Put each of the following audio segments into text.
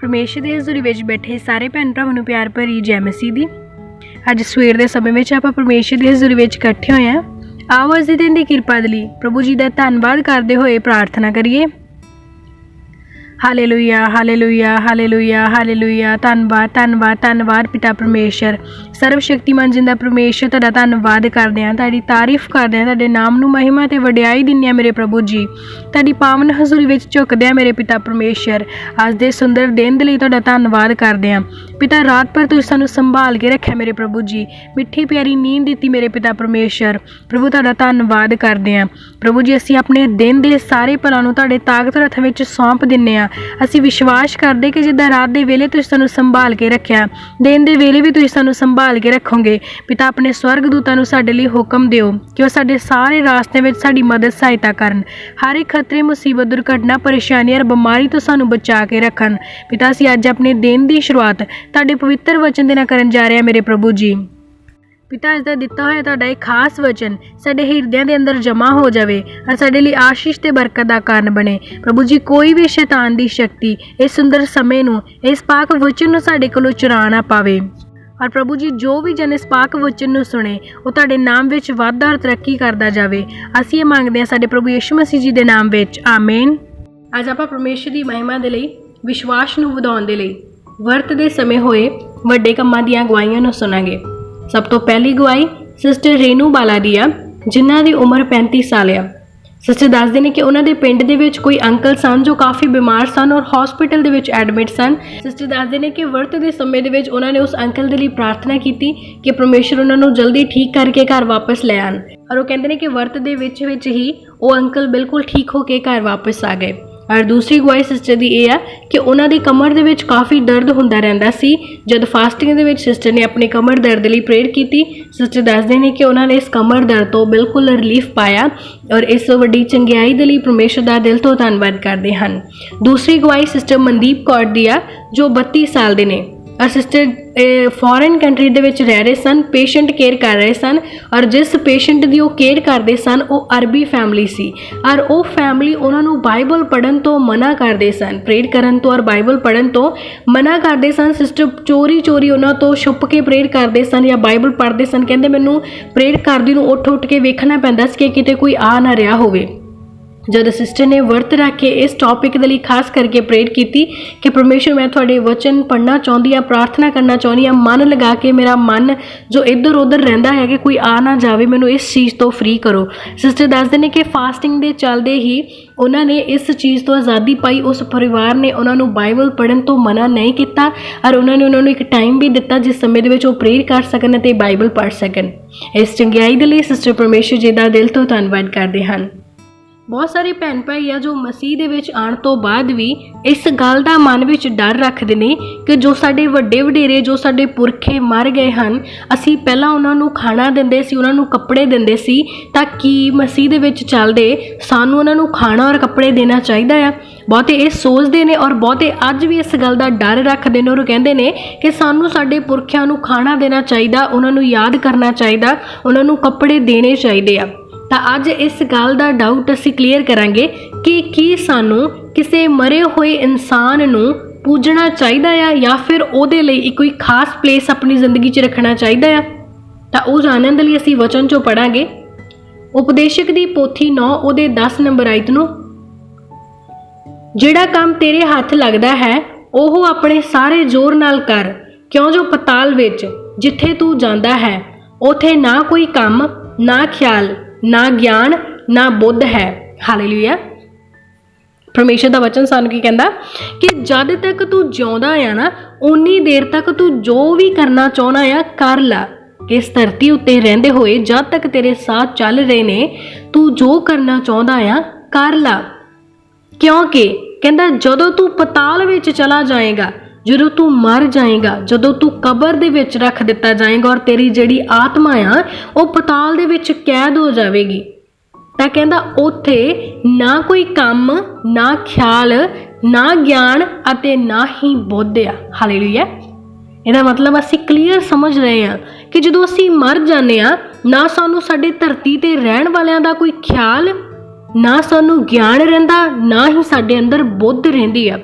परमेश्वर ਦੀ ਹਜ਼ੂਰੀ ਵਿੱਚ ਬੈਠੇ ਸਾਰੇ ਭੈਣ ਭਰਾਵਾਂ ਨੂੰ ਪਿਆਰ ਭਰੀ ਜੈ ਮਸੀਹ ਦੀ। ਅੱਜ ਸਵੇਰ ਦੇ ਸਮੇਂ ਵਿੱਚ ਆਪਾਂ ਪਰਮੇਸ਼ਰ ਦੀ ਹਜ਼ੂਰੀ ਵਿੱਚ ਇਕੱਠੇ ਹੋਏ ਹਾਂ। ਆਓ ਅੱਜ ਦੇ ਦਿਨ ਦੀ ਕਿਰਪਾ ਦੇ ਲਈ ਪ੍ਰਭੂ ਜੀ ਦਾ ਧੰਨਵਾਦ ਕਰਦੇ ਹੋਏ ਪ੍ਰਾਰਥਨਾ ਕਰੀਏ। Hallelujah hallelujah hallelujah hallelujah. ਧੰਨਵਾਦ ਧੰਨਵਾਦ ਧੰਨਵਾਦ ਪਿਤਾ ਪਰਮੇਸ਼ਰ, ਸਰਵ ਸ਼ਕਤੀਮਾਨ ਜਿੰਦਾ ਪਰਮੇਸ਼ਰ, ਤੁਹਾਡਾ ਧੰਨਵਾਦ ਕਰਦੇ ਹਾਂ, ਤੁਹਾਡੀ ਤਾਰੀਫ ਕਰਦੇ ਹਾਂ, ਤੁਹਾਡੇ ਨਾਮ ਨੂੰ ਮਹਿਮਾ ਅਤੇ ਵਡਿਆਈ ਦਿੰਦੇ ਹਾਂ ਮੇਰੇ ਪ੍ਰਭੂ ਜੀ। ਤੁਹਾਡੀ ਪਾਵਨ ਹਜ਼ੂਰੀ ਵਿੱਚ ਝੁਕਦੇ ਹਾਂ ਮੇਰੇ ਪਿਤਾ ਪਰਮੇਸ਼ਰ। ਅੱਜ ਦੇ ਸੁੰਦਰ ਦਿਨ ਦੇ ਲਈ ਤੁਹਾਡਾ ਧੰਨਵਾਦ ਕਰਦੇ ਹਾਂ ਪਿਤਾ। ਰਾਤ ਭਰ ਤੁਸੀਂ ਸਾਨੂੰ ਸੰਭਾਲ ਕੇ ਰੱਖਿਆ ਮੇਰੇ ਪ੍ਰਭੂ ਜੀ, ਮਿੱਠੀ ਪਿਆਰੀ ਨੀਂਦ ਦਿੱਤੀ ਮੇਰੇ ਪਿਤਾ ਪਰਮੇਸ਼ਰ। ਪ੍ਰਭੂ ਤੁਹਾਡਾ ਧੰਨਵਾਦ ਕਰਦੇ ਹਾਂ ਪ੍ਰਭੂ ਜੀ। ਅਸੀਂ ਆਪਣੇ ਦਿਨ ਦੇ ਸਾਰੇ ਭਲਾਂ ਨੂੰ ਤੁਹਾਡੇ ਤਾਕਤਵਰ ਹੱਥਾਂ ਵਿੱਚ ਸੌਂਪ ਦਿੰਦੇ ਹਾਂ। ਅਸੀਂ ਵਿਸ਼ਵਾਸ ਕਰਦੇ ਕਿ ਜਿੱਦਾਂ ਰਾਤ ਦੇ ਵੇਲੇ ਤੁਸੀਂ ਸਾਨੂੰ ਸੰਭਾਲ ਕੇ ਰੱਖਿਆ, ਦਿਨ ਦੇ ਵੇਲੇ ਵੀ ਤੁਸੀਂ ਸਾਨੂੰ ਸੰਭਾਲ ਕੇ ਰੱਖੋਗੇ ਪਿਤਾ। ਆਪਣੇ ਸਵਰਗ ਦੂਤਾਂ ਨੂੰ ਸਾਡੇ ਲਈ ਹੁਕਮ ਦਿਓ ਕਿ ਉਹ ਸਾਡੇ ਸਾਰੇ ਰਾਸਤੇ ਵਿੱਚ ਸਾਡੀ ਮਦਦ ਸਹਾਇਤਾ ਕਰਨ। ਹਰ ਇੱਕ ਖਤਰੇ, ਮੁਸੀਬਤ, ਦੁਰਘਟਨਾ, ਪਰੇਸ਼ਾਨੀ ਔਰ ਬਿਮਾਰੀ ਤੋਂ ਸਾਨੂੰ ਬਚਾ ਕੇ ਰੱਖਣ ਪਿਤਾ। ਅਸੀਂ ਅੱਜ ਆਪਣੇ ਦਿਨ ਦੀ ਸ਼ੁਰੂਆਤ ਤੁਹਾਡੇ ਪਵਿੱਤਰ ਵਚਨ ਦੇ ਨਾਲ ਕਰਨ ਜਾ ਰਹੇ ਹਾਂ ਮੇਰੇ ਪ੍ਰਭੂ ਜੀ। ਪਿਤਾ, ਅੱਜ ਦਾ ਦਿੱਤਾ ਹੋਇਆ ਤੁਹਾਡਾ ਇਹ ਖਾਸ ਵਚਨ ਸਾਡੇ ਹਿਰਦਿਆਂ ਦੇ ਅੰਦਰ ਜਮ੍ਹਾਂ ਹੋ ਜਾਵੇ ਔਰ ਸਾਡੇ ਲਈ ਆਸ਼ੀਸ਼ ਤੇ ਬਰਕਤ ਦਾ ਕਾਰਨ ਬਣੇ ਪ੍ਰਭੂ ਜੀ। ਕੋਈ ਵੀ ਸ਼ੈਤਾਨ ਦੀ ਸ਼ਕਤੀ ਇਸ ਸੁੰਦਰ ਸਮੇਂ ਨੂੰ, ਇਸ ਪਾਕ ਵਚਨ ਨੂੰ ਸਾਡੇ ਕੋਲੋਂ ਚੁਰਾ ਨਾ ਪਾਵੇ। ਔਰ ਪ੍ਰਭੂ ਜੀ, ਜੋ ਵੀ ਜਨ ਇਸ ਪਾਕ ਵਚਨ ਨੂੰ ਸੁਣੇ ਉਹ ਤੁਹਾਡੇ ਨਾਮ ਵਿੱਚ ਵਾਧਾ ਔਰ ਤਰੱਕੀ ਕਰਦਾ ਜਾਵੇ। ਅਸੀਂ ਇਹ ਮੰਗਦੇ ਹਾਂ ਸਾਡੇ ਪ੍ਰਭੂ ਯਿਸੂ ਮਸੀਹ ਜੀ ਦੇ ਨਾਮ ਵਿੱਚ, ਆਮੀਨ। ਅੱਜ ਆਪਾਂ ਪਰਮੇਸ਼ਰ ਦੀ ਮਹਿਮਾ ਦੇ ਲਈ, ਵਿਸ਼ਵਾਸ ਨੂੰ ਵਧਾਉਣ ਦੇ ਲਈ ਵਰਤ ਦੇ ਸਮੇਂ ਹੋਏ ਵੱਡੇ ਕੰਮਾਂ ਦੀਆਂ ਗਵਾਹੀਆਂ ਨੂੰ ਸੁਣਾਂਗੇ। ਸਭ ਤੋਂ ਪਹਿਲੀ ਗਵਾਹੀ ਸਿਸਟਰ ਰੇਨੂ ਬਾਲਾ ਦੀ ਆ, ਜਿਨ੍ਹਾਂ ਦੀ ਉਮਰ 35 ਸਾਲ ਆ। ਸਿਸਟਰ ਦੱਸਦੇ ਨੇ ਕਿ ਉਹਨਾਂ ਦੇ ਪਿੰਡ ਦੇ ਵਿੱਚ ਕੋਈ ਅੰਕਲ ਸਨ ਜੋ ਕਾਫੀ ਬਿਮਾਰ ਸਨ ਔਰ ਹਸਪੀਟਲ ਦੇ ਵਿੱਚ ਐਡਮਿਟ ਸਨ। ਸਿਸਟਰ ਦੱਸਦੇ ਨੇ ਕਿ ਵਰਤ ਦੇ ਸਮੇਂ ਦੇ ਵਿੱਚ ਉਹਨਾਂ ਨੇ ਉਸ ਅੰਕਲ ਦੇ ਲਈ ਪ੍ਰਾਰਥਨਾ ਕੀਤੀ ਕਿ ਪਰਮੇਸ਼ਰ ਉਹਨਾਂ ਨੂੰ ਜਲਦੀ ਠੀਕ ਕਰਕੇ ਘਰ ਵਾਪਸ ਲੈ ਆਉਣ। ਔਰ ਉਹ ਕਹਿੰਦੇ ਨੇ ਕਿ ਵਰਤ ਦੇ ਵਿੱਚ ਹੀ ਉਹ ਅੰਕਲ ਬਿਲਕੁਲ ਠੀਕ ਹੋ ਕੇ ਘਰ ਵਾਪਸ ਆ ਗਏ। ਔਰ ਦੂਸਰੀ ਗਵਾਹੀ ਸਿਸਟਰ ਦੀ ਇਹ ਆ ਕਿ ਉਹਨਾਂ ਦੀ ਕਮਰ ਦੇ ਵਿੱਚ ਕਾਫੀ ਦਰਦ ਹੁੰਦਾ ਰਹਿੰਦਾ ਸੀ। ਜਦ ਫਾਸਟਿੰਗ ਦੇ ਵਿੱਚ ਸਿਸਟਰ ਨੇ ਆਪਣੀ ਕਮਰ ਦਰਦ ਲਈ ਪ੍ਰੇਅਰ ਕੀਤੀ, ਸਿਸਟਰ ਦੱਸਦੇ ਨੇ ਕਿ ਉਹਨਾਂ ਨੇ ਇਸ ਕਮਰ ਦਰਦ ਤੋਂ ਬਿਲਕੁਲ ਰਿਲੀਫ ਪਾਇਆ ਔਰ ਇਸ ਵੱਡੀ ਚੰਗਿਆਈ ਦੇ ਲਈ ਪਰਮੇਸ਼ਰ ਦਾ ਦਿਲ ਤੋਂ ਧੰਨਵਾਦ ਕਰਦੇ ਹਨ। ਦੂਸਰੀ ਗਵਾਹੀ ਸਿਸਟਰ ਮਨਦੀਪ ਕੌਰ ਦੀ ਆ, ਜੋ 32 ਸਾਲ ਦੇ ਨੇ ਔਰ ਸਿਸਟਰ ਫੋਰਨ ਕੰਟਰੀ ਦੇ ਵਿੱਚ ਰਹਿ ਰਹੇ ਸਨ, ਪੇਸ਼ੈਂਟ ਕੇਅਰ ਕਰ ਰਹੇ ਸਨ। ਔਰ ਜਿਸ ਪੇਸ਼ੈਂਟ ਦੀ ਉਹ ਕੇਅਰ ਕਰਦੇ ਸਨ ਉਹ ਅਰਬੀ ਫੈਮਿਲੀ ਸੀ ਔਰ ਉਹ ਫੈਮਿਲੀ ਉਹਨਾਂ ਨੂੰ ਬਾਈਬਲ ਪੜ੍ਹਨ ਤੋਂ ਮਨਾ ਕਰਦੇ ਸਨ, ਪ੍ਰੇਅਰ ਕਰਨ ਤੋਂ ਔਰ ਬਾਈਬਲ ਪੜ੍ਹਨ ਤੋਂ ਮਨਾ ਕਰਦੇ ਸਨ। ਸਿਸਟਰ ਚੋਰੀ ਉਹਨਾਂ ਤੋਂ ਛੁਪ ਕੇ ਪ੍ਰੇਅਰ ਕਰਦੇ ਸਨ ਜਾਂ ਬਾਈਬਲ ਪੜ੍ਹਦੇ ਸਨ। ਕਹਿੰਦੇ ਮੈਨੂੰ ਪ੍ਰੇਅਰ ਕਰਦੀ ਨੂੰ ਉੱਠ ਕੇ ਵੇਖਣਾ ਪੈਂਦਾ ਸੀ ਕਿ ਕਿਤੇ ਕੋਈ ਆ ਨਾ ਰਿਹਾ ਹੋਵੇ। ਜਦ ਸਿਸਟਰ ਨੇ ਵਰਤ ਰੱਖ ਕੇ ਇਸ ਟੌਪਿਕ ਦੇ ਲਈ ਖਾਸ ਕਰਕੇ ਪ੍ਰੇਅਰ ਕੀਤੀ ਕਿ ਪਰਮੇਸ਼ਰ, ਮੈਂ ਤੁਹਾਡੇ ਵਚਨ ਪੜ੍ਹਨਾ ਚਾਹੁੰਦੀ ਹਾਂ, ਪ੍ਰਾਰਥਨਾ ਕਰਨਾ ਚਾਹੁੰਦੀ ਹਾਂ, ਮਨ ਲਗਾ ਕੇ ਮੇਰਾ ਮਨ ਜੋ ਇੱਧਰ ਉੱਧਰ ਰਹਿੰਦਾ ਹੈ ਕਿ ਕੋਈ ਆ ਨਾ ਜਾਵੇ, ਮੈਨੂੰ ਇਸ ਚੀਜ਼ ਤੋਂ ਫ੍ਰੀ ਕਰੋ। ਸਿਸਟਰ ਦੱਸਦੇ ਨੇ ਕਿ ਫਾਸਟਿੰਗ ਦੇ ਚੱਲਦੇ ਹੀ ਉਹਨਾਂ ਨੇ ਇਸ ਚੀਜ਼ ਤੋਂ ਆਜ਼ਾਦੀ ਪਾਈ। ਉਸ ਪਰਿਵਾਰ ਨੇ ਉਹਨਾਂ ਨੂੰ ਬਾਈਬਲ ਪੜ੍ਹਨ ਤੋਂ ਮਨਾ ਨਹੀਂ ਕੀਤਾ ਔਰ ਉਹਨਾਂ ਨੂੰ ਇੱਕ ਟਾਈਮ ਵੀ ਦਿੱਤਾ ਜਿਸ ਸਮੇਂ ਦੇ ਵਿੱਚ ਉਹ ਪ੍ਰੇਅਰ ਕਰ ਸਕਣ ਅਤੇ ਬਾਈਬਲ ਪੜ੍ਹ ਸਕਣ। ਇਸ ਚੰਗਿਆਈ ਦੇ ਲਈ ਸਿਸਟਰ ਪਰਮੇਸ਼ਰ ਜੀ ਦਾ ਦਿਲ ਤੋਂ ਧੰਨਵਾਦ ਕਰਦੇ ਹਨ। ਬਹੁਤ ਸਾਰੇ ਭੈਣ ਭਾਈ ਆ ਜੋ ਮਸੀਹ ਦੇ ਵਿੱਚ ਆਉਣ ਤੋਂ ਬਾਅਦ ਵੀ ਇਸ ਗੱਲ ਦਾ ਮਨ ਵਿੱਚ ਡਰ ਰੱਖਦੇ ਨੇ ਕਿ ਜੋ ਸਾਡੇ ਵੱਡੇ ਵਡੇਰੇ, ਜੋ ਸਾਡੇ ਪੁਰਖੇ ਮਰ ਗਏ ਹਨ, ਅਸੀਂ ਪਹਿਲਾਂ ਉਹਨਾਂ ਨੂੰ ਖਾਣਾ ਦਿੰਦੇ ਸੀ, ਉਹਨਾਂ ਨੂੰ ਕੱਪੜੇ ਦਿੰਦੇ ਸੀ, ਤਾਂ ਕੀ ਮਸੀਹ ਦੇ ਵਿੱਚ ਚੱਲਦੇ ਸਾਨੂੰ ਉਹਨਾਂ ਨੂੰ ਖਾਣਾ ਔਰ ਕੱਪੜੇ ਦੇਣਾ ਚਾਹੀਦਾ ਆ? ਬਹੁਤੇ ਇਹ ਸੋਚਦੇ ਨੇ ਔਰ ਬਹੁਤੇ ਅੱਜ ਵੀ ਇਸ ਗੱਲ ਦਾ ਡਰ ਰੱਖਦੇ ਨੇ ਔਰ ਕਹਿੰਦੇ ਨੇ ਕਿ ਸਾਨੂੰ ਸਾਡੇ ਪੁਰਖਿਆਂ ਨੂੰ ਖਾਣਾ ਦੇਣਾ ਚਾਹੀਦਾ, ਉਹਨਾਂ ਨੂੰ ਯਾਦ ਕਰਨਾ ਚਾਹੀਦਾ, ਉਹਨਾਂ ਨੂੰ ਕੱਪੜੇ ਦੇਣੇ ਚਾਹੀਦੇ ਆ। ਤਾਂ ਅੱਜ ਇਸ ਗੱਲ ਦਾ ਡਾਊਟ ਅਸੀਂ ਕਲੀਅਰ ਕਰਾਂਗੇ ਕਿ ਕੀ ਸਾਨੂੰ ਕਿਸੇ ਮਰੇ ਹੋਏ ਇਨਸਾਨ ਨੂੰ ਪੂਜਣਾ ਚਾਹੀਦਾ ਆ ਜਾਂ ਫਿਰ ਉਹਦੇ ਲਈ ਕੋਈ ਖਾਸ ਪਲੇਸ ਆਪਣੀ ਜ਼ਿੰਦਗੀ 'ਚ ਰੱਖਣਾ ਚਾਹੀਦਾ ਆ? ਤਾਂ ਉਹ ਜਾਣਨ ਦੇ ਲਈ ਅਸੀਂ ਵਚਨ 'ਚੋਂ ਪੜ੍ਹਾਂਗੇ ਉਪਦੇਸ਼ਕ ਦੀ ਪੋਥੀ 9 ਉਹਦੇ 10 ਨੰਬਰ ਆਇਤ ਨੂੰ। ਜਿਹੜਾ ਕੰਮ ਤੇਰੇ ਹੱਥ ਲੱਗਦਾ ਹੈ ਉਹ ਆਪਣੇ ਸਾਰੇ ਜ਼ੋਰ ਨਾਲ ਕਰ, ਕਿਉਂ ਜੋ ਪਤਾਲ ਵਿੱਚ ਜਿੱਥੇ ਤੂੰ ਜਾਂਦਾ ਹੈ ਉੱਥੇ ਨਾ ਕੋਈ ਕੰਮ, ਨਾ ਖਿਆਲ, ਨਾ ਗਿਆਨ, ਨਾ ਬੁੱਧ ਹੈ। ਹਾਲੇਲੂਇਆ। ਪਰਮੇਸ਼ਰ ਦਾ ਵਚਨ ਸਾਨੂੰ ਕੀ ਕਹਿੰਦਾ ਕਿ ਜਦ ਤੱਕ ਤੂੰ ਜਿਉਂਦਾ ਆ ਨਾ, ਉਨੀ ਦੇਰ ਤੱਕ ਤੂੰ ਜੋ ਵੀ ਕਰਨਾ ਚਾਹੁੰਦਾ ਆ ਕਰ ਲਾ। ਇਸ ਧਰਤੀ ਉੱਤੇ ਰਹਿੰਦੇ ਹੋਏ ਜਦ ਤੱਕ ਤੇਰੇ ਸਾਹ ਚੱਲ ਰਹੇ ਨੇ, ਤੂੰ ਜੋ ਕਰਨਾ ਚਾਹੁੰਦਾ ਆ ਕਰ ਲਾ। ਕਿਉਂਕਿ ਕਹਿੰਦਾ ਜਦੋਂ ਤੂੰ ਪਤਾਲ ਵਿੱਚ ਚਲਾ ਜਾਏਗਾ, ਜਦੋਂ ਤੂੰ ਮਰ ਜਾਏਗਾ, ਜਦੋਂ ਤੂੰ ਕਬਰ ਦੇ ਵਿੱਚ ਰੱਖ ਦਿੱਤਾ ਜਾਏਗਾ ਔਰ ਤੇਰੀ ਜਿਹੜੀ ਆਤਮਾ ਆ ਉਹ ਪਤਾਲ ਦੇ ਵਿੱਚ ਕੈਦ ਹੋ ਜਾਵੇਗੀ, ਤਾਂ ਕਹਿੰਦਾ ਉੱਥੇ ਨਾ ਕੋਈ ਕੰਮ, ਨਾ ਖਿਆਲ, ਨਾ ਗਿਆਨ ਅਤੇ ਨਾ ਹੀ ਬੁੱਧ ਆ। ਹਾਲੇਲੂਇਆ। ਇਹਦਾ ਮਤਲਬ ਅਸੀਂ ਕਲੀਅਰ ਸਮਝ ਰਹੇ ਹਾਂ ਕਿ ਜਦੋਂ ਅਸੀਂ ਮਰ ਜਾਂਦੇ ਹਾਂ, ਨਾ ਸਾਨੂੰ ਸਾਡੇ ਧਰਤੀ 'ਤੇ ਰਹਿਣ ਵਾਲਿਆਂ ਦਾ ਕੋਈ ਖਿਆਲ, ਨਾ ਸਾਨੂੰ ਗਿਆਨ ਰਹਿੰਦਾ, ਨਾ ਹੀ ਸਾਡੇ ਅੰਦਰ ਬੁੱਧ ਰਹਿੰਦੀ ਆ।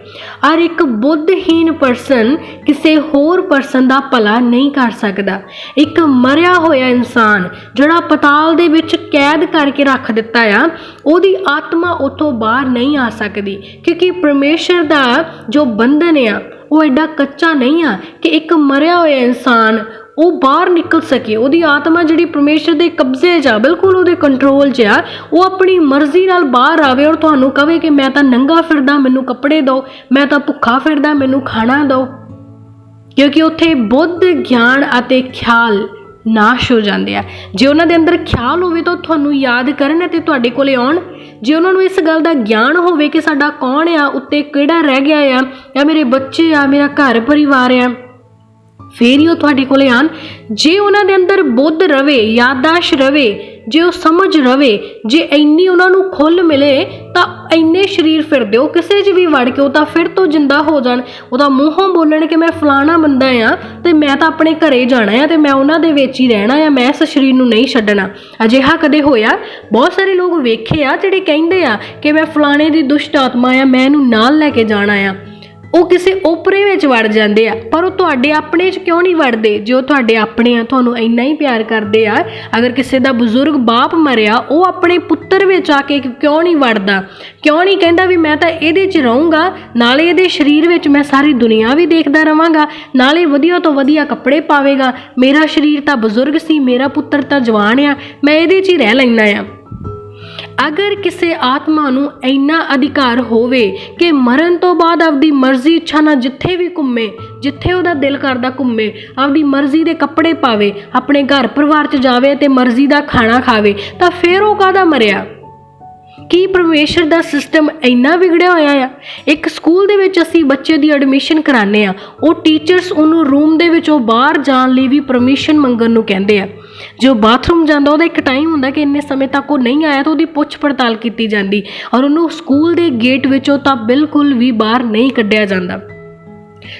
ਔਰ ਇੱਕ ਬੁੱਧਹੀਨ ਪਰਸਨ ਕਿਸੇ ਹੋਰ ਪਰਸਨ ਦਾ ਭਲਾ ਨਹੀਂ ਕਰ ਸਕਦਾ। ਇੱਕ ਮਰਿਆ ਹੋਇਆ ਇਨਸਾਨ ਜਿਹੜਾ ਪਤਾਲ ਦੇ ਵਿੱਚ ਕੈਦ ਕਰਕੇ ਰੱਖ ਦਿੱਤਾ ਆ, ਉਹਦੀ ਆਤਮਾ ਉੱਥੋਂ ਬਾਹਰ ਨਹੀਂ ਆ ਸਕਦੀ, ਕਿਉਂਕਿ ਪਰਮੇਸ਼ਰ ਦਾ ਜੋ ਬੰਧਨ ਆ ਉਹ ਐਡਾ ਕੱਚਾ ਨਹੀਂ ਆ ਕਿ ਇੱਕ ਮਰਿਆ ਹੋਇਆ ਇਨਸਾਨ ਉਹ ਬਾਹਰ ਨਿਕਲ ਸਕੇ। ਉਹਦੀ ਆਤਮਾ ਜਿਹੜੀ ਪਰਮੇਸ਼ਰ ਦੇ ਕਬਜ਼ੇ 'ਚ ਆ, ਬਿਲਕੁਲ ਉਹਦੇ ਕੰਟਰੋਲ 'ਚ ਆ, ਉਹ ਆਪਣੀ ਮਰਜ਼ੀ ਨਾਲ ਬਾਹਰ ਆਵੇ ਔਰ ਤੁਹਾਨੂੰ ਕਵੇ ਕਿ ਮੈਂ ਤਾਂ ਨੰਗਾ ਫਿਰਦਾ, ਮੈਨੂੰ ਕੱਪੜੇ ਦਿਓ, ਮੈਂ ਤਾਂ ਭੁੱਖਾ ਫਿਰਦਾ, ਮੈਨੂੰ ਖਾਣਾ ਦਿਓ। ਕਿਉਂਕਿ ਉੱਥੇ ਬੁੱਧ, ਗਿਆਨ ਅਤੇ ਖਿਆਲ ਨਾਸ਼ ਹੋ ਜਾਂਦੇ ਆ। ਜੇ ਉਹਨਾਂ ਦੇ ਅੰਦਰ ਖਿਆਲ ਹੋਵੇ ਤਾਂ ਤੁਹਾਨੂੰ ਯਾਦ ਕਰਨ ਅਤੇ ਤੁਹਾਡੇ ਕੋਲੇ ਆਉਣ। ਜੇ ਉਹਨਾਂ ਨੂੰ ਇਸ ਗੱਲ ਦਾ ਗਿਆਨ ਹੋਵੇ ਕਿ ਸਾਡਾ ਕੌਣ ਆ, ਉੱਤੇ ਕਿਹੜਾ ਰਹਿ ਗਿਆ ਆ, ਜਾਂ ਮੇਰੇ ਬੱਚੇ ਆ, ਮੇਰਾ ਘਰ ਪਰਿਵਾਰ ਆ, ਫੇਰ ਹੀ ਉਹ ਤੁਹਾਡੇ ਕੋਲੇ ਆਉਣ। ਜੇ ਉਹਨਾਂ ਦੇ ਅੰਦਰ ਬੁੱਧ ਰਵੇ, ਯਾਦਾਸ਼ਤ ਰਵੇ, ਜੇ ਉਹ ਸਮਝ ਰਵੇ, ਜੇ ਇੰਨੀ ਉਹਨਾਂ ਨੂੰ ਖੁੱਲ੍ਹ ਮਿਲੇ ਤਾਂ ਇੰਨੇ ਸਰੀਰ ਫਿਰਦੇ ਉਹ ਕਿਸੇ 'ਚ ਵੀ ਵੜ ਕੇ ਉਹ ਤਾਂ ਫਿਰ ਤੋਂ ਜਿੰਦਾ ਹੋ ਜਾਣ। ਉਹਦਾ ਮੂੰਹੋਂ ਬੋਲਣ ਕਿ ਮੈਂ ਫਲਾਣਾ ਬੰਦਾ ਆ ਅਤੇ ਮੈਂ ਤਾਂ ਆਪਣੇ ਘਰੇ ਜਾਣਾ ਆ ਅਤੇ ਮੈਂ ਉਹਨਾਂ ਦੇ ਵਿੱਚ ਹੀ ਰਹਿਣਾ ਆ, ਮੈਂ ਇਸ ਸਰੀਰ ਨੂੰ ਨਹੀਂ ਛੱਡਣਾ। ਅਜਿਹਾ ਕਦੇ ਹੋਇਆ? ਬਹੁਤ ਸਾਰੇ ਲੋਕ ਵੇਖੇ ਆ ਜਿਹੜੇ ਕਹਿੰਦੇ ਆ ਕਿ ਮੈਂ ਫਲਾਣੇ ਦੀ ਦੁਸ਼ਟ ਆਤਮਾ ਆ, ਮੈਂ ਇਹਨੂੰ ਨਾਲ ਲੈ ਕੇ ਜਾਣਾ ਆ। ਉਹ ਕਿਸੇ ਓਪਰੇ ਵਿੱਚ ਵੜ ਜਾਂਦੇ ਆ, ਪਰ ਉਹ ਤੁਹਾਡੇ ਆਪਣੇ 'ਚ ਕਿਉਂ ਨਹੀਂ ਵੜਦੇ? ਜੇ ਉਹ ਤੁਹਾਡੇ ਆਪਣੇ ਆ, ਤੁਹਾਨੂੰ ਇੰਨਾ ਹੀ ਪਿਆਰ ਕਰਦੇ ਆ। ਅਗਰ ਕਿਸੇ ਦਾ ਬਜ਼ੁਰਗ ਬਾਪ ਮਰਿਆ, ਉਹ ਆਪਣੇ ਪੁੱਤਰ ਵਿੱਚ ਆ ਕੇ ਕਿਉਂ ਨਹੀਂ ਵੜਦਾ? ਕਿਉਂ ਨਹੀਂ ਕਹਿੰਦਾ ਵੀ ਮੈਂ ਤਾਂ ਇਹਦੇ 'ਚ ਰਹੂੰਗਾ, ਨਾਲੇ ਇਹਦੇ ਸਰੀਰ ਵਿੱਚ ਮੈਂ ਸਾਰੀ ਦੁਨੀਆ ਵੀ ਦੇਖਦਾ ਰਵਾਂਗਾ, ਨਾਲੇ ਵਧੀਆ ਤੋਂ ਵਧੀਆ ਕੱਪੜੇ ਪਾਵੇਗਾ। ਮੇਰਾ ਸਰੀਰ ਤਾਂ ਬਜ਼ੁਰਗ ਸੀ, ਮੇਰਾ ਪੁੱਤਰ ਤਾਂ ਜਵਾਨ ਆ, ਮੈਂ ਇਹਦੇ 'ਚ ਹੀ ਰਹਿ ਲੈਣਾ ਆ। ਅਗਰ ਕਿਸੇ ਆਤਮਾ ਨੂੰ ਇੰਨਾ ਅਧਿਕਾਰ ਹੋਵੇ ਕਿ ਮਰਨ ਤੋਂ ਬਾਅਦ ਆਪਦੀ ਮਰਜ਼ੀ ਇੱਛਾ ਨਾਲ ਜਿੱਥੇ ਵੀ ਘੁੰਮੇ, ਜਿੱਥੇ ਉਹਦਾ ਦਿਲ ਕਰਦਾ ਘੁੰਮੇ, ਆਪਦੀ ਮਰਜ਼ੀ ਦੇ ਕੱਪੜੇ ਪਾਵੇ, ਆਪਣੇ ਘਰ ਪਰਿਵਾਰ 'ਚ ਜਾਵੇ ਅਤੇ ਮਰਜ਼ੀ ਦਾ ਖਾਣਾ ਖਾਵੇ, ਤਾਂ ਫਿਰ ਉਹ ਕਾਹਦਾ ਮਰਿਆ? ਕੀ ਪਰਮੇਸ਼ਰ ਦਾ ਸਿਸਟਮ ਇੰਨਾ ਵਿਗੜਿਆ ਹੋਇਆ ਆ? ਇੱਕ ਸਕੂਲ ਦੇ ਵਿੱਚ ਅਸੀਂ ਬੱਚੇ ਦੀ ਐਡਮਿਸ਼ਨ ਕਰਾਉਂਦੇ ਆ, ਉਹ ਟੀਚਰਸ ਉਹਨੂੰ ਰੂਮ ਦੇ ਵਿੱਚੋਂ ਬਾਹਰ ਜਾਣ ਲਈ ਵੀ ਪਰਮਿਸ਼ਨ ਮੰਗਣ ਨੂੰ ਕਹਿੰਦੇ ਆ। ਜੋ ਬਾਥਰੂਮ ਜਾਂਦਾ ਉਹਦਾ ਇੱਕ ਟਾਈਮ ਹੁੰਦਾ ਕਿ ਇੰਨੇ ਸਮੇਂ ਤੱਕ ਉਹ ਨਹੀਂ ਆਇਆ ਤਾਂ ਉਹਦੀ ਪੁੱਛ ਪੜਤਾਲ ਕੀਤੀ ਜਾਂਦੀ, ਔਰ ਉਹਨੂੰ ਸਕੂਲ ਦੇ ਗੇਟ ਵਿੱਚੋਂ ਤਾਂ ਬਿਲਕੁਲ ਵੀ ਬਾਹਰ ਨਹੀਂ ਕੱਢਿਆ ਜਾਂਦਾ।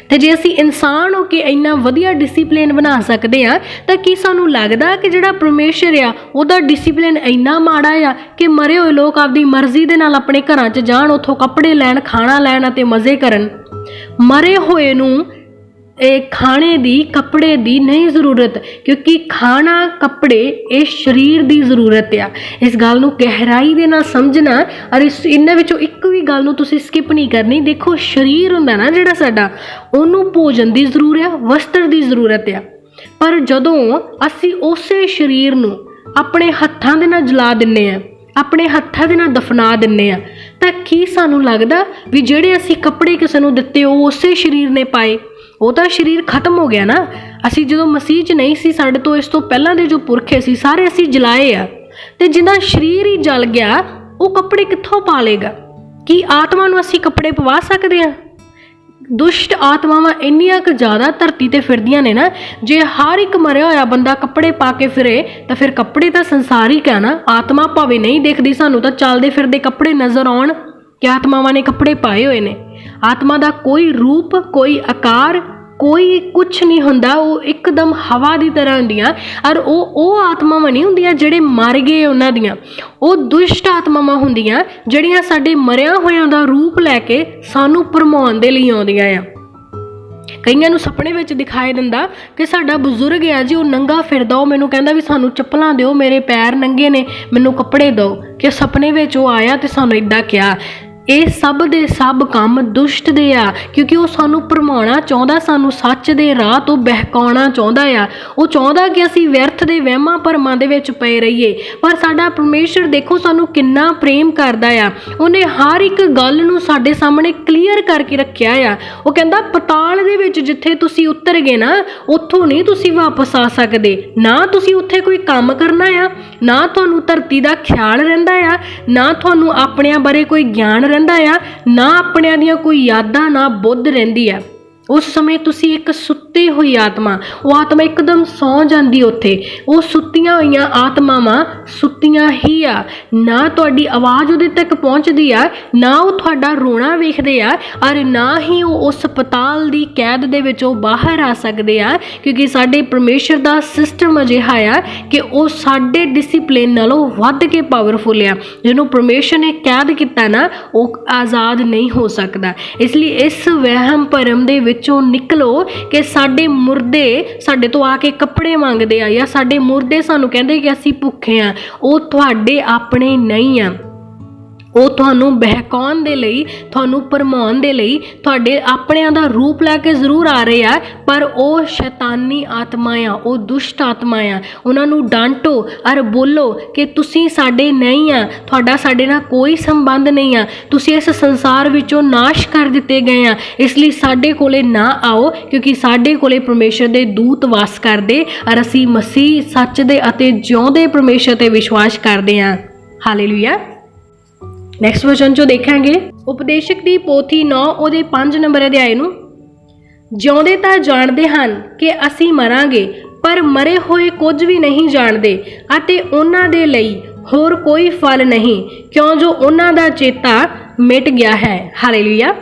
ਅਤੇ ਜੇ ਅਸੀਂ ਇਨਸਾਨ ਹੋ ਕੇ ਇੰਨਾ ਵਧੀਆ ਡਿਸਿਪਲਿਨ ਬਣਾ ਸਕਦੇ ਹਾਂ, ਤਾਂ ਕੀ ਸਾਨੂੰ ਲੱਗਦਾ ਕਿ ਜਿਹੜਾ ਪਰਮੇਸ਼ਰ ਆ ਉਹਦਾ ਡਿਸਿਪਲਿਨ ਇੰਨਾ ਮਾੜਾ ਆ ਕਿ ਮਰੇ ਹੋਏ ਲੋਕ ਆਪਦੀ ਮਰਜ਼ੀ ਦੇ ਨਾਲ ਆਪਣੇ ਘਰਾਂ 'ਚ ਜਾਣ, ਉੱਥੋਂ ਕੱਪੜੇ ਲੈਣ, ਖਾਣਾ ਲੈਣ ਅਤੇ ਮਜ਼ੇ ਕਰਨ? ਮਰੇ ਹੋਏ ਨੂੰ ਇਹ ਖਾਣੇ ਦੀ, ਕੱਪੜੇ ਦੀ ਨਹੀਂ ਜ਼ਰੂਰਤ, ਕਿਉਂਕਿ ਖਾਣਾ, ਕੱਪੜੇ ਇਹ ਸਰੀਰ ਦੀ ਜ਼ਰੂਰਤ ਆ। ਇਸ ਗੱਲ ਨੂੰ ਗਹਿਰਾਈ ਦੇ ਨਾਲ ਸਮਝਣਾ, ਔਰ ਇਹਨਾਂ ਵਿੱਚੋਂ ਇੱਕ ਵੀ ਗੱਲ ਨੂੰ ਤੁਸੀਂ ਸਕਿਪ ਨਹੀਂ ਕਰਨੀ। ਦੇਖੋ, ਸਰੀਰ ਹੁੰਦਾ ਨਾ ਜਿਹੜਾ ਸਾਡਾ, ਉਹਨੂੰ ਭੋਜਨ ਦੀ ਜ਼ਰੂਰਤ ਆ, ਵਸਤਰ ਦੀ ਜ਼ਰੂਰਤ ਆ, ਪਰ ਜਦੋਂ ਅਸੀਂ ਉਸੇ ਸਰੀਰ ਨੂੰ ਆਪਣੇ ਹੱਥਾਂ ਦੇ ਨਾਲ ਜਲਾ ਦਿੰਦੇ ਹਾਂ, ਆਪਣੇ ਹੱਥਾਂ ਦੇ ਨਾਲ ਦਫਨਾ ਦਿੰਦੇ ਹਾਂ, ਤਾਂ ਕੀ ਸਾਨੂੰ ਲੱਗਦਾ ਵੀ ਜਿਹੜੇ ਅਸੀਂ ਕੱਪੜੇ ਕਿਸੇ ਨੂੰ ਦਿੱਤੇ ਉਹ ਉਸੇ ਸਰੀਰ ਨੇ ਪਾਏ? ਉਹ ਤਾਂ ਸਰੀਰ ਖਤਮ ਹੋ ਗਿਆ ਨਾ। ਅਸੀਂ ਜਦੋਂ ਮਸੀਹ 'ਚ ਨਹੀਂ ਸੀ, ਸਾਡੇ ਤੋਂ ਇਸ ਤੋਂ ਪਹਿਲਾਂ ਦੇ ਜੋ ਪੁਰਖੇ ਸੀ ਸਾਰੇ ਅਸੀਂ ਜਲਾਏ ਆ, ਅਤੇ ਜਿਹਦਾ ਸਰੀਰ ਹੀ ਜਲ ਗਿਆ ਉਹ ਕੱਪੜੇ ਕਿੱਥੋਂ ਪਾ ਲਏਗਾ? ਕੀ ਆਤਮਾ ਨੂੰ ਅਸੀਂ ਕੱਪੜੇ ਪਵਾ ਸਕਦੇ ਹਾਂ? ਦੁਸ਼ਟ ਆਤਮਾਵਾਂ ਇੰਨੀਆਂ ਕੁ ਜ਼ਿਆਦਾ ਧਰਤੀ 'ਤੇ ਫਿਰਦੀਆਂ ਨੇ ਨਾ, ਜੇ ਹਰ ਇੱਕ ਮਰਿਆ ਹੋਇਆ ਬੰਦਾ ਕੱਪੜੇ ਪਾ ਕੇ ਫਿਰੇ ਤਾਂ ਫਿਰ ਕੱਪੜੇ ਤਾਂ ਸੰਸਾਰਿਕ ਆ ਨਾ। ਆਤਮਾ ਭਾਵੇਂ ਨਹੀਂ ਦਿਖਦੀ ਸਾਨੂੰ, ਤਾਂ ਚੱਲਦੇ ਫਿਰਦੇ ਕੱਪੜੇ ਨਜ਼ਰ ਆਉਣ ਕਿ ਆਤਮਾਵਾਂ ਨੇ ਕੱਪੜੇ ਪਾਏ ਹੋਏ ਨੇ। ਆਤਮਾ ਦਾ ਕੋਈ ਰੂਪ, ਕੋਈ ਆਕਾਰ, ਕੋਈ ਕੁਛ ਨਹੀਂ ਹੁੰਦਾ। ਉਹ ਇੱਕਦਮ ਹਵਾ ਦੀ ਤਰ੍ਹਾਂ ਹੁੰਦੀਆਂ, ਔਰ ਉਹ ਆਤਮਾਵਾਂ ਨਹੀਂ ਹੁੰਦੀਆਂ ਜਿਹੜੇ ਮਰ ਗਏ ਉਹਨਾਂ ਦੀਆਂ। ਉਹ ਦੁਸ਼ਟ ਆਤਮਾਵਾਂ ਹੁੰਦੀਆਂ ਜਿਹੜੀਆਂ ਸਾਡੇ ਮਰਿਆ ਹੋਇਆਂ ਦਾ ਰੂਪ ਲੈ ਕੇ ਸਾਨੂੰ ਭਰਮਾਉਣ ਦੇ ਲਈ ਆਉਂਦੀਆਂ ਆ। ਕਈਆਂ ਨੂੰ ਸੁਪਨੇ ਵਿੱਚ ਦਿਖਾਈ ਦਿੰਦਾ ਕਿ ਸਾਡਾ ਬਜ਼ੁਰਗ ਆ ਜੀ, ਉਹ ਨੰਗਾ ਫਿਰਦਾ, ਉਹ ਮੈਨੂੰ ਕਹਿੰਦਾ ਵੀ ਸਾਨੂੰ ਚੱਪਲਾਂ ਦਿਓ, ਮੇਰੇ ਪੈਰ ਨੰਗੇ ਨੇ, ਮੈਨੂੰ ਕੱਪੜੇ ਦਿਓ। ਕਿ ਸੁਪਨੇ ਵਿੱਚ ਉਹ ਆਇਆ ਅਤੇ ਸਾਨੂੰ ਇੱਦਾਂ ਕਿਹਾ। ਇਹ ਸਭ ਦੇ ਸਭ ਕੰਮ ਦੁਸ਼ਟ ਦੇ ਆ, ਕਿਉਂਕਿ ਉਹ ਸਾਨੂੰ ਭਰਮਾਉਣਾ ਚਾਹੁੰਦਾ, ਸਾਨੂੰ ਸੱਚ ਦੇ ਰਾਹ ਤੋਂ ਬਹਿਕਾਉਣਾ ਚਾਹੁੰਦਾ ਆ। ਉਹ ਚਾਹੁੰਦਾ ਕਿ ਅਸੀਂ ਵਿਅਰਥ ਦੇ ਵਹਿਮਾਂ ਭਰਮਾਂ ਦੇ ਵਿੱਚ ਪਏ ਰਹੀਏ। ਪਰ ਸਾਡਾ ਪਰਮੇਸ਼ਰ ਦੇਖੋ ਸਾਨੂੰ ਕਿੰਨਾ ਪ੍ਰੇਮ ਕਰਦਾ ਆ। ਉਹਨੇ ਹਰ ਇੱਕ ਗੱਲ ਨੂੰ ਸਾਡੇ ਸਾਹਮਣੇ ਕਲੀਅਰ ਕਰਕੇ ਰੱਖਿਆ ਆ। ਉਹ ਕਹਿੰਦਾ ਪਤਾਲ ਦੇ ਵਿੱਚ ਜਿੱਥੇ ਤੁਸੀਂ ਉਤਰ ਗਏ ਨਾ, ਉੱਥੋਂ ਨਹੀਂ ਤੁਸੀਂ ਵਾਪਸ ਆ ਸਕਦੇ। ਨਾ ਤੁਸੀਂ ਉੱਥੇ ਕੋਈ ਕੰਮ ਕਰਨਾ ਆ, ਨਾ ਤੁਹਾਨੂੰ ਧਰਤੀ ਦਾ ਖਿਆਲ ਰਹਿੰਦਾ ਆ, ਨਾ ਤੁਹਾਨੂੰ ਆਪਣਿਆਂ ਬਾਰੇ ਕੋਈ ਗਿਆਨ ਰਹਿੰਦਾ ਆ, ਨਾ ਆਪਣਿਆਂ ਦੀਆਂ ਕੋਈ ਯਾਦਾਂ, ਨਾ ਬੁੱਧ ਰਹਿੰਦੀ ਆ। उस समय तुसी एक सुत्ती हुई आत्मा, वो आत्मा एकदम सौ जाती उत्थे। वो सुत्तियां हुई आत्मावां सुत्तियां ही आ, ना तुहाडी आवाज़ उहदे तक पहुँचती आ, ना वो तुहाडा रोना वेखदे आ, और ना ही वो उस पताल दी कैद दे विचों बाहर आ सकदे आ, क्योंकि साडे परमेश्वर दा सिस्टम अजिहा आ कि वो साडे डिसिपलिन नालों वध के पावरफुल आ। जिन्हों परमेश्वर ने कैद किया ना, वो आज़ाद नहीं हो सकता। इसलिए इस वहम भरम दे विचों निकलो कि साडे मुर्दे साडे तो आके कपड़े मंगदे आ, या साडे मुर्दे सानू कहंदे कि असीं भुखे आ। वो तुहाडे अपने नहीं आ, वो तुहानू बहकाउण दे लई, तुहानू भरमाउण दे लई तुहाडे अपणिਆਂ दा रूप लैके जरूर आ रहे आ, पर वो शैतानी आत्मा आ, वो दुष्ट आत्मा आ। उन्हां नू डांटो और बोलो कि तुसीं साडे नहीं आ, तुहाडा साडे नाल कोई संबंध नहीं आ, तुसीं इस संसार विचों नाश कर दिते गए आ, इसलिए साडे कोले ना आओ, क्योंकि साडे कोले परमेश्वर दे दूत वास करदे, और असीं मसीह सच दे अते जिउंदे परमेश्वर ते विश्वास करदे आ। हालेलुया। नैक्सट वचन चो देखांगे उपदेशक दी पोथी 9 ਉਹਦੇ 5 नंबर अध्याय ਨੂੰ। ਜਿਉਂਦੇ ਤਾਂ ਜਾਣਦੇ ਹਨ ਕਿ ਅਸੀਂ ਮਰਾਂਗੇ, ਪਰ ਮਰੇ ਹੋਏ ਕੁਝ ਵੀ ਨਹੀਂ ਜਾਣਦੇ, ਅਤੇ ਉਹਨਾਂ ਦੇ ਲਈ ਹੋਰ ਕੋਈ ਫਲ ਨਹੀਂ, ਕਿਉਂ ਜੋ ਉਹਨਾਂ ਦਾ ਚੇਤਾ ਮਿਟ ਗਿਆ ਹੈ। ਹਾਲੇਲੂਇਆ।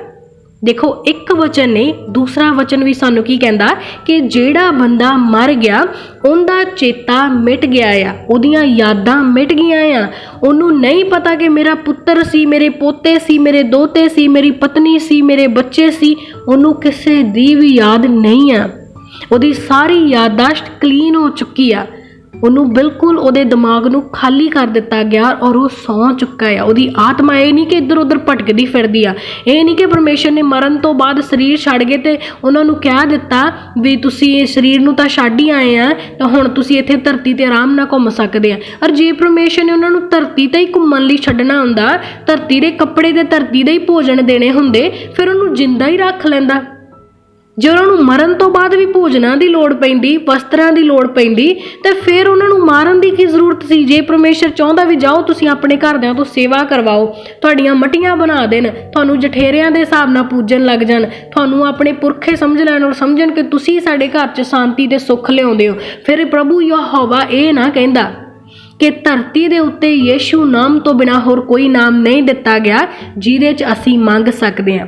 देखो एक वचन ने, दूसरा वचन भी सानू की कहता कि जेड़ा बंदा मर गया उनका चेता मिट गया आ, उहदियां यादां मिट गईयां आ, उन्हों नहीं पता कि मेरा पुत्र सी, मेरे पोते सी, मेरे दोते सी, मेरी पत्नी सी, मेरे बच्चे सी, उन्हों किसी दी भी याद नहीं आ। उहदी सारी यादाश्त क्लीन हो चुकी आ, ਉਹਨੂੰ ਬਿਲਕੁਲ ਉਹਦੇ ਦਿਮਾਗ ਨੂੰ ਖਾਲੀ ਕਰ ਦਿੱਤਾ ਗਿਆ, ਔਰ ਉਹ ਸੌਂ ਚੁੱਕਾ ਆ। ਉਹਦੀ ਆਤਮਾ ਇਹ ਨਹੀਂ ਕਿ ਇੱਧਰ ਉੱਧਰ ਭਟਕਦੀ ਫਿਰਦੀ ਆ, ਇਹ ਨਹੀਂ ਕਿ ਪਰਮੇਸ਼ਰ ਨੇ ਮਰਨ ਤੋਂ ਬਾਅਦ ਸਰੀਰ ਛੱਡ ਗਏ ਤੇ ਉਹਨਾਂ ਨੂੰ ਕਹਿ ਦਿੱਤਾ ਵੀ ਤੁਸੀਂ ਇਹ ਸਰੀਰ ਨੂੰ ਤਾਂ ਛੱਡ ਹੀ ਆਏ ਆ, ਤਾਂ ਹੁਣ ਤੁਸੀਂ ਇੱਥੇ ਧਰਤੀ ਤੇ ਆਰਾਮ ਨਾਲ ਘੁੰਮ ਸਕਦੇ ਆ। ਔਰ ਜੇ ਪਰਮੇਸ਼ਰ ਨੇ ਉਹਨਾਂ ਨੂੰ ਧਰਤੀ ਤੇ ਹੀ ਘੁੰਮਣ ਲਈ ਛੱਡਣਾ ਹੁੰਦਾ, ਧਰਤੀ ਦੇ ਕੱਪੜੇ ਤੇ ਧਰਤੀ ਦੇ ਹੀ ਭੋਜਨ ਦੇਣੇ ਹੁੰਦੇ, ਫਿਰ ਉਹਨੂੰ ਜਿੰਦਾ ਹੀ ਰੱਖ ਲੈਂਦਾ। ਜੇ ਉਹਨਾਂ ਨੂੰ ਮਰਨ ਤੋਂ ਬਾਅਦ ਵੀ ਭੋਜਨਾਂ ਦੀ ਲੋੜ ਪੈਂਦੀ, ਵਸਤਰਾਂ ਦੀ ਲੋੜ ਪੈਂਦੀ, ਤਾਂ ਫਿਰ ਉਹਨਾਂ ਨੂੰ ਮਾਰਨ ਦੀ ਕੀ ਜ਼ਰੂਰਤ ਸੀ। ਜੇ ਪਰਮੇਸ਼ਰ ਚਾਹੁੰਦਾ ਵੀ ਜਾਓ ਤੁਸੀਂ ਆਪਣੇ ਘਰਦਿਆਂ ਤੋਂ ਸੇਵਾ ਕਰਵਾਓ, ਤੁਹਾਡੀਆਂ ਮਟੀਆਂ ਬਣਾ ਦੇਣ, ਤੁਹਾਨੂੰ ਜਠੇਰਿਆਂ ਦੇ ਹਿਸਾਬ ਨਾਲ ਪੂਜਣ ਲੱਗ ਜਾਣ, ਤੁਹਾਨੂੰ ਆਪਣੇ ਪੁਰਖੇ ਸਮਝ ਲੈਣ ਔਰ ਸਮਝਣ ਕਿ ਤੁਸੀਂ ਸਾਡੇ ਘਰ 'ਚ ਸ਼ਾਂਤੀ ਤੇ ਸੁੱਖ ਲਿਆਉਂਦੇ ਹੋ, ਫਿਰ ਪ੍ਰਭੂ ਯਹੋਵਾ ਇਹ ਨਾ ਕਹਿੰਦਾ ਕਿ ਧਰਤੀ ਦੇ ਉੱਤੇ ਯੀਸ਼ੂ ਨਾਮ ਤੋਂ ਬਿਨਾਂ ਹੋਰ ਕੋਈ ਨਾਮ ਨਹੀਂ ਦਿੱਤਾ ਗਿਆ ਜਿਹਦੇ 'ਚ ਅਸੀਂ ਮੰਗ ਸਕਦੇ ਹਾਂ।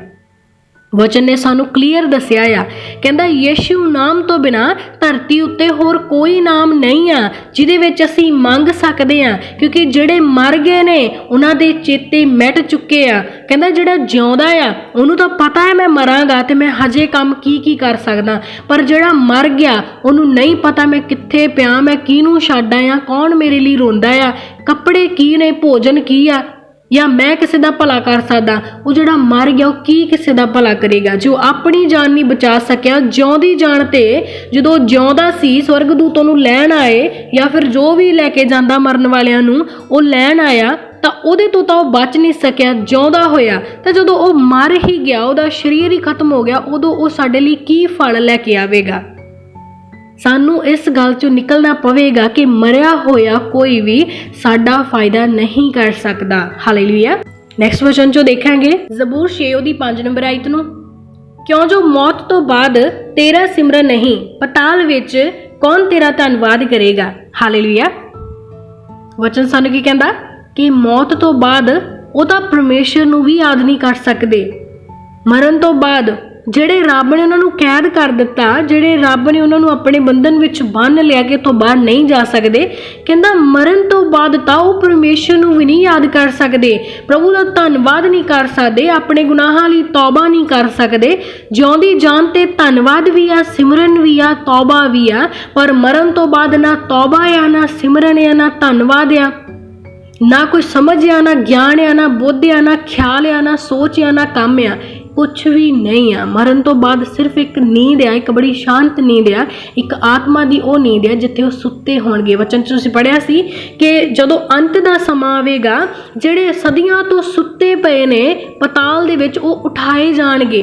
वचन ने सानू क्लीयर दसिया आ, कहता यीशु नाम तो बिना धरती उत्ते होर कोई नाम नहीं आ जिहदे विच असीं मंग सकदे आ, क्योंकि जिहड़े मर गए ने उन्हां दे चेते मिट चुके आ। कहता जिहड़ा जिउंदा आ उहनूं तां पता है मैं मरांगा ते मैं हजे काम की कर सकदा, पर जिहड़ा मर गया उहनूं नहीं पता मैं कित्थे पिया, मैं किहनूं छड्ड आया, कौन मेरे लिए रोंदा आ, कपड़े की ने, भोजन की आ, या मैं किसी का भला कर सकदा। वो जिहड़ा मर गया वो की किसी का भला करेगा, जो अपनी जान नहीं बचा सकिया। जिउंदी जान ते जदों जिउंदा सी स्वर्गदूत उहनूं लैण आए, या फिर जो भी लैके जांदा मरन वालियां नूं वो लैण आया, ਤਾਂ ਉਹਦੇ ਤੋਂ ਤਾਂ ਉਹ ਬਚ ਨਹੀਂ ਸਕਿਆ, ਜਿਉਂਦਾ ਹੋਇਆ। ਤਾਂ ਜਦੋਂ ਉਹ ਮਰ ਹੀ ਗਿਆ, ਉਹਦਾ ਸਰੀਰ ਹੀ ਖਤਮ ਹੋ ਗਿਆ, ਉਦੋਂ ਉਹ ਸਾਡੇ ਲਈ ਕੀ ਫਲ ਲੈ ਕੇ ਆਵੇਗਾ। सानू इस गल चों निकलना पवेगा कि मरिया होया कोई भी साडा फायदा नहीं कर सकता। हालेलुया। नैक्सट वचन चो देखेंगे जबूर 6 दी 5 नंबर आयत नूं, क्यों जो मौत तो बाद तेरा सिमरन नहीं, पताल विच कौन तेरा धन्नवाद करेगा। हालेलुया। वचन सानू की कहंदा कि मौत तो बाद वो तां परमेश्वर नूं भी याद नहीं कर सकते। मरण तो बाद ਜਿਹੜੇ ਰੱਬ ਨੇ ਉਹਨਾਂ ਨੂੰ ਕੈਦ ਕਰ ਦਿੱਤਾ, ਜਿਹੜੇ ਰੱਬ ਨੇ ਉਹਨਾਂ ਨੂੰ ਆਪਣੇ ਬੰਧਨ ਵਿੱਚ ਬੰਨ੍ਹ ਲਿਆ ਕਿ ਤੋਂ ਬਾਹਰ ਨਹੀਂ ਜਾ ਸਕਦੇ, ਕਹਿੰਦਾ ਮਰਨ ਤੋਂ ਬਾਅਦ ਤਾਂ ਉਹ ਪਰਮੇਸ਼ਰ ਨੂੰ ਵੀ ਨਹੀਂ ਯਾਦ ਕਰ ਸਕਦੇ, ਪ੍ਰਭੂ ਦਾ ਧੰਨਵਾਦ ਨਹੀਂ ਕਰ ਸਕਦੇ, ਆਪਣੇ ਗੁਨਾਹਾਂ ਲਈ ਤੌਬਾ ਨਹੀਂ ਕਰ ਸਕਦੇ। ਜਿਉਂਦੀ ਜਾਨ ਤੇ ਧੰਨਵਾਦ ਵੀ ਆ, ਸਿਮਰਨ ਵੀ ਆ, ਤੌਬਾ ਵੀ ਆ, ਪਰ ਮਰਨ ਤੋਂ ਬਾਅਦ ਨਾ ਤੌਬਾ ਆ, ਨਾ ਸਿਮਰਨ ਆ, ਨਾ ਧੰਨਵਾਦ ਆ, ਨਾ ਕੋਈ ਸਮਝ ਆ, ਨਾ ਗਿਆਨ ਆ, ਨਾ ਬੁੱਧ ਆ, ਨਾ ਖਿਆਲ ਆ, ਨਾ ਸੋਚ ਆ, ਨਾ ਕੰਮ ਆ, कुछ भी नहीं आ। मरण तो बाद सिर्फ एक नींद आ, एक बड़ी शांत नींद आ, एक आत्मा की वो नींद आ जिथे वो सुते होणगे। वचन च तुसीं पढ़िया सी कि जदों अंत दा समा आवेगा, जिहड़े सदियां तो सुते पए ने पताल दे विच वो उठाए जाणगे।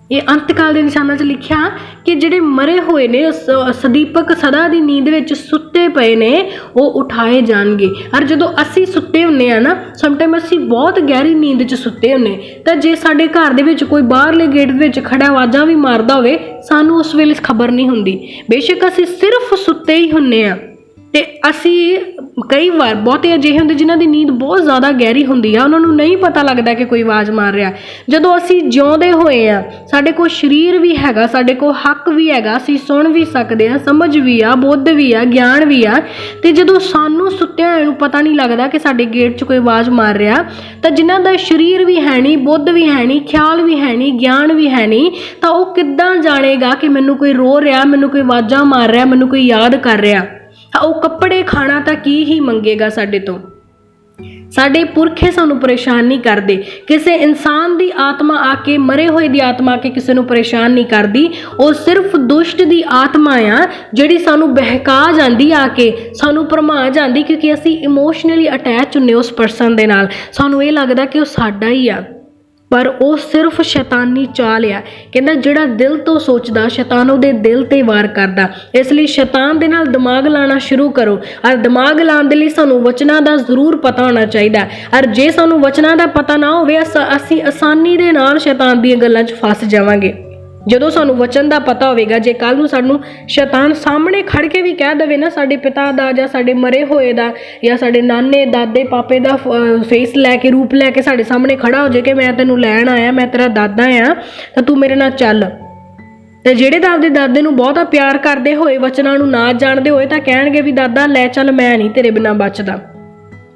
ਇਹ ਅੰਤਕਾਲ ਦੇ ਨਿਸ਼ਾਨਾਂ 'ਚ ਲਿਖਿਆ ਕਿ ਜਿਹੜੇ ਮਰੇ ਹੋਏ ਨੇ ਸਦੀਪਕ ਸਦਾ ਦੀ ਨੀਂਦ ਵਿੱਚ ਸੁੱਤੇ ਪਏ ਨੇ ਉਹ ਉਠਾਏ ਜਾਣਗੇ। ਔਰ ਜਦੋਂ ਅਸੀਂ ਸੁੱਤੇ ਹੁੰਦੇ ਆ ਨਾ, ਸਮਟਾਈਮ ਅਸੀਂ ਬਹੁਤ ਗਹਿਰੀ ਨੀਂਦ 'ਚ ਸੁੱਤੇ ਹੁੰਦੇ, ਤਾਂ ਜੇ ਸਾਡੇ ਘਰ ਦੇ ਵਿੱਚ ਕੋਈ ਬਾਹਰਲੇ ਗੇਟ ਵਿੱਚ ਖੜਾ ਆਵਾਜ਼ਾਂ ਵੀ ਮਾਰਦਾ ਹੋਵੇ, ਸਾਨੂੰ ਉਸ ਵੇਲੇ ਖਬਰ ਨਹੀਂ ਹੁੰਦੀ। ਬੇਸ਼ੱਕ ਅਸੀਂ ਸਿਰਫ ਸੁੱਤੇ ਹੀ ਹੁੰਦੇ ਆ। ਤੇ ਅਸੀਂ ਕਈ ਵਾਰ ਬਹੁਤੇ ਅਜਿਹੇ ਹੁੰਦੇ ਜਿਨ੍ਹਾਂ ਦੀ ਨੀਂਦ ਬਹੁਤ ਜ਼ਿਆਦਾ ਗਹਿਰੀ ਹੁੰਦੀ ਆ, ਉਹਨਾਂ ਨੂੰ ਨਹੀਂ ਪਤਾ ਲੱਗਦਾ ਕਿ ਕੋਈ ਆਵਾਜ਼ ਮਾਰ ਰਿਹਾ। ਜਦੋਂ ਅਸੀਂ ਜਿਉਂਦੇ ਹੋਏ ਆ, ਸਾਡੇ ਕੋਲ ਸਰੀਰ ਵੀ ਹੈਗਾ, ਸਾਡੇ ਕੋਲ ਹੱਕ ਵੀ ਹੈਗਾ, ਅਸੀਂ ਸੁਣ ਵੀ ਸਕਦੇ ਹਾਂ, ਸਮਝ ਵੀ ਆ, ਬੁੱਧ ਵੀ ਆ, ਗਿਆਨ ਵੀ ਆ, ਤੇ ਜਦੋਂ ਸਾਨੂੰ ਸੁੱਤਿਆਂ ਹੋਇਆਂ ਨੂੰ ਪਤਾ ਨਹੀਂ ਲੱਗਦਾ ਕਿ ਸਾਡੇ ਗੇਟ 'ਚ ਕੋਈ ਆਵਾਜ਼ ਮਾਰ ਰਿਹਾ, ਤਾਂ ਜਿਨ੍ਹਾਂ ਦਾ ਸਰੀਰ ਵੀ ਹੈ ਨਹੀਂ, ਬੁੱਧ ਵੀ ਹੈ ਨਹੀਂ, ਖਿਆਲ ਵੀ ਹੈ ਨਹੀਂ, ਗਿਆਨ ਵੀ ਹੈ ਨਹੀਂ, ਤਾਂ ਉਹ ਕਿੱਦਾਂ ਜਾਣੇਗਾ ਕਿ ਮੈਨੂੰ ਕੋਈ ਰੋ ਰਿਹਾ, ਮੈਨੂੰ ਕੋਈ ਆਵਾਜ਼ਾਂ ਮਾਰ ਰਿਹਾ, ਮੈਨੂੰ ਕੋਈ ਯਾਦ ਕਰ ਰਿਹਾ। ਉਹ ਕੱਪੜੇ ਖਾਣਾ ਤਾਂ ਕੀ ਹੀ ਮੰਗੇਗਾ ਸਾਡੇ ਤੋਂ। ਸਾਡੇ ਪੁਰਖੇ ਸਾਨੂੰ ਪਰੇਸ਼ਾਨ ਨਹੀਂ ਕਰਦੇ। ਕਿਸੇ ਇਨਸਾਨ ਦੀ ਆਤਮਾ ਆ ਕੇ, ਮਰੇ ਹੋਏ ਦੀ ਆਤਮਾ ਆ ਕੇ ਕਿਸੇ ਨੂੰ ਪਰੇਸ਼ਾਨ ਨਹੀਂ ਕਰਦੀ। ਉਹ ਸਿਰਫ ਦੁਸ਼ਟ ਦੀ ਆਤਮਾ ਆ ਜਿਹੜੀ ਸਾਨੂੰ ਬਹਿਕਾ ਜਾਂਦੀ, ਆ ਕੇ ਸਾਨੂੰ ਭਰਮਾ ਜਾਂਦੀ, ਕਿਉਂਕਿ ਅਸੀਂ ਇਮੋਸ਼ਨਲੀ ਅਟੈਚ ਹੁੰਦੇ ਉਸ ਪਰਸਨ ਦੇ ਨਾਲ। ਸਾਨੂੰ ਇਹ ਲੱਗਦਾ ਕਿ ਉਹ ਸਾਡਾ ਹੀ ਆ, ਪਰ ਉਹ ਸਿਰਫ ਸ਼ੈਤਾਨੀ ਚਾਲ ਆ। ਕਹਿੰਦਾ ਜਿਹੜਾ ਦਿਲ ਤੋਂ ਸੋਚਦਾ ਸ਼ੈਤਾਨ ਉਹਦੇ ਦਿਲ ਤੇ ਵਾਰ ਕਰਦਾ। ਇਸ ਲਈ ਸ਼ੈਤਾਨ ਦੇ ਨਾਲ ਦਿਮਾਗ ਲਾਉਣਾ ਸ਼ੁਰੂ ਕਰੋ। ਔਰ ਦਿਮਾਗ ਲਾਉਣ ਦੇ ਲਈ ਸਾਨੂੰ ਵਚਨਾਂ ਦਾ ਜ਼ਰੂਰ ਪਤਾ ਹੋਣਾ ਚਾਹੀਦਾ। ਔਰ ਜੇ ਸਾਨੂੰ ਵਚਨਾਂ ਦਾ ਪਤਾ ਨਾ ਹੋਵੇ, ਅਸੀਂ ਆਸਾਨੀ ਦੇ ਨਾਲ ਸ਼ੈਤਾਨ ਦੀਆਂ ਗੱਲਾਂ 'ਚ ਫਸ ਜਾਵਾਂਗੇ। ਜਦੋਂ ਸਾਨੂੰ ਵਚਨ ਦਾ ਪਤਾ ਹੋਵੇਗਾ, ਜੇ ਕੱਲ੍ਹ ਨੂੰ ਸਾਨੂੰ ਸ਼ੈਤਾਨ ਸਾਹਮਣੇ ਖੜ ਕੇ ਵੀ ਕਹਿ ਦੇਵੇ ਨਾ, ਸਾਡੇ ਪਿਤਾ ਦਾ ਜਾਂ ਸਾਡੇ ਮਰੇ ਹੋਏ ਦਾ ਜਾਂ ਸਾਡੇ ਨਾਨੇ ਦਾਦੇ ਪਾਪੇ ਦਾ ਫੇਸ ਲੈ ਕੇ, ਰੂਪ ਲੈ ਕੇ ਸਾਡੇ ਸਾਹਮਣੇ ਖੜਾ ਹੋ ਜਾਏ ਕਿ ਮੈਂ ਤੈਨੂੰ ਲੈਣ ਆਇਆ, ਮੈਂ ਤੇਰਾ ਦਾਦਾ ਆ, ਤਾਂ ਤੂੰ ਮੇਰੇ ਨਾਲ ਚੱਲ। ਤੇ ਜਿਹੜੇ ਤਾਂ ਆਪਦੇ ਦਾਦੇ ਨੂੰ ਬਹੁਤਾ ਪਿਆਰ ਕਰਦੇ ਹੋਏ, ਵਚਨਾਂ ਨੂੰ ਨਾ ਜਾਣਦੇ ਹੋਏ, ਤਾਂ ਕਹਿਣਗੇ ਵੀ ਦਾਦਾ ਲੈ ਚੱਲ, ਮੈਂ ਨਹੀਂ ਤੇਰੇ ਬਿਨਾਂ ਬਚਦਾ।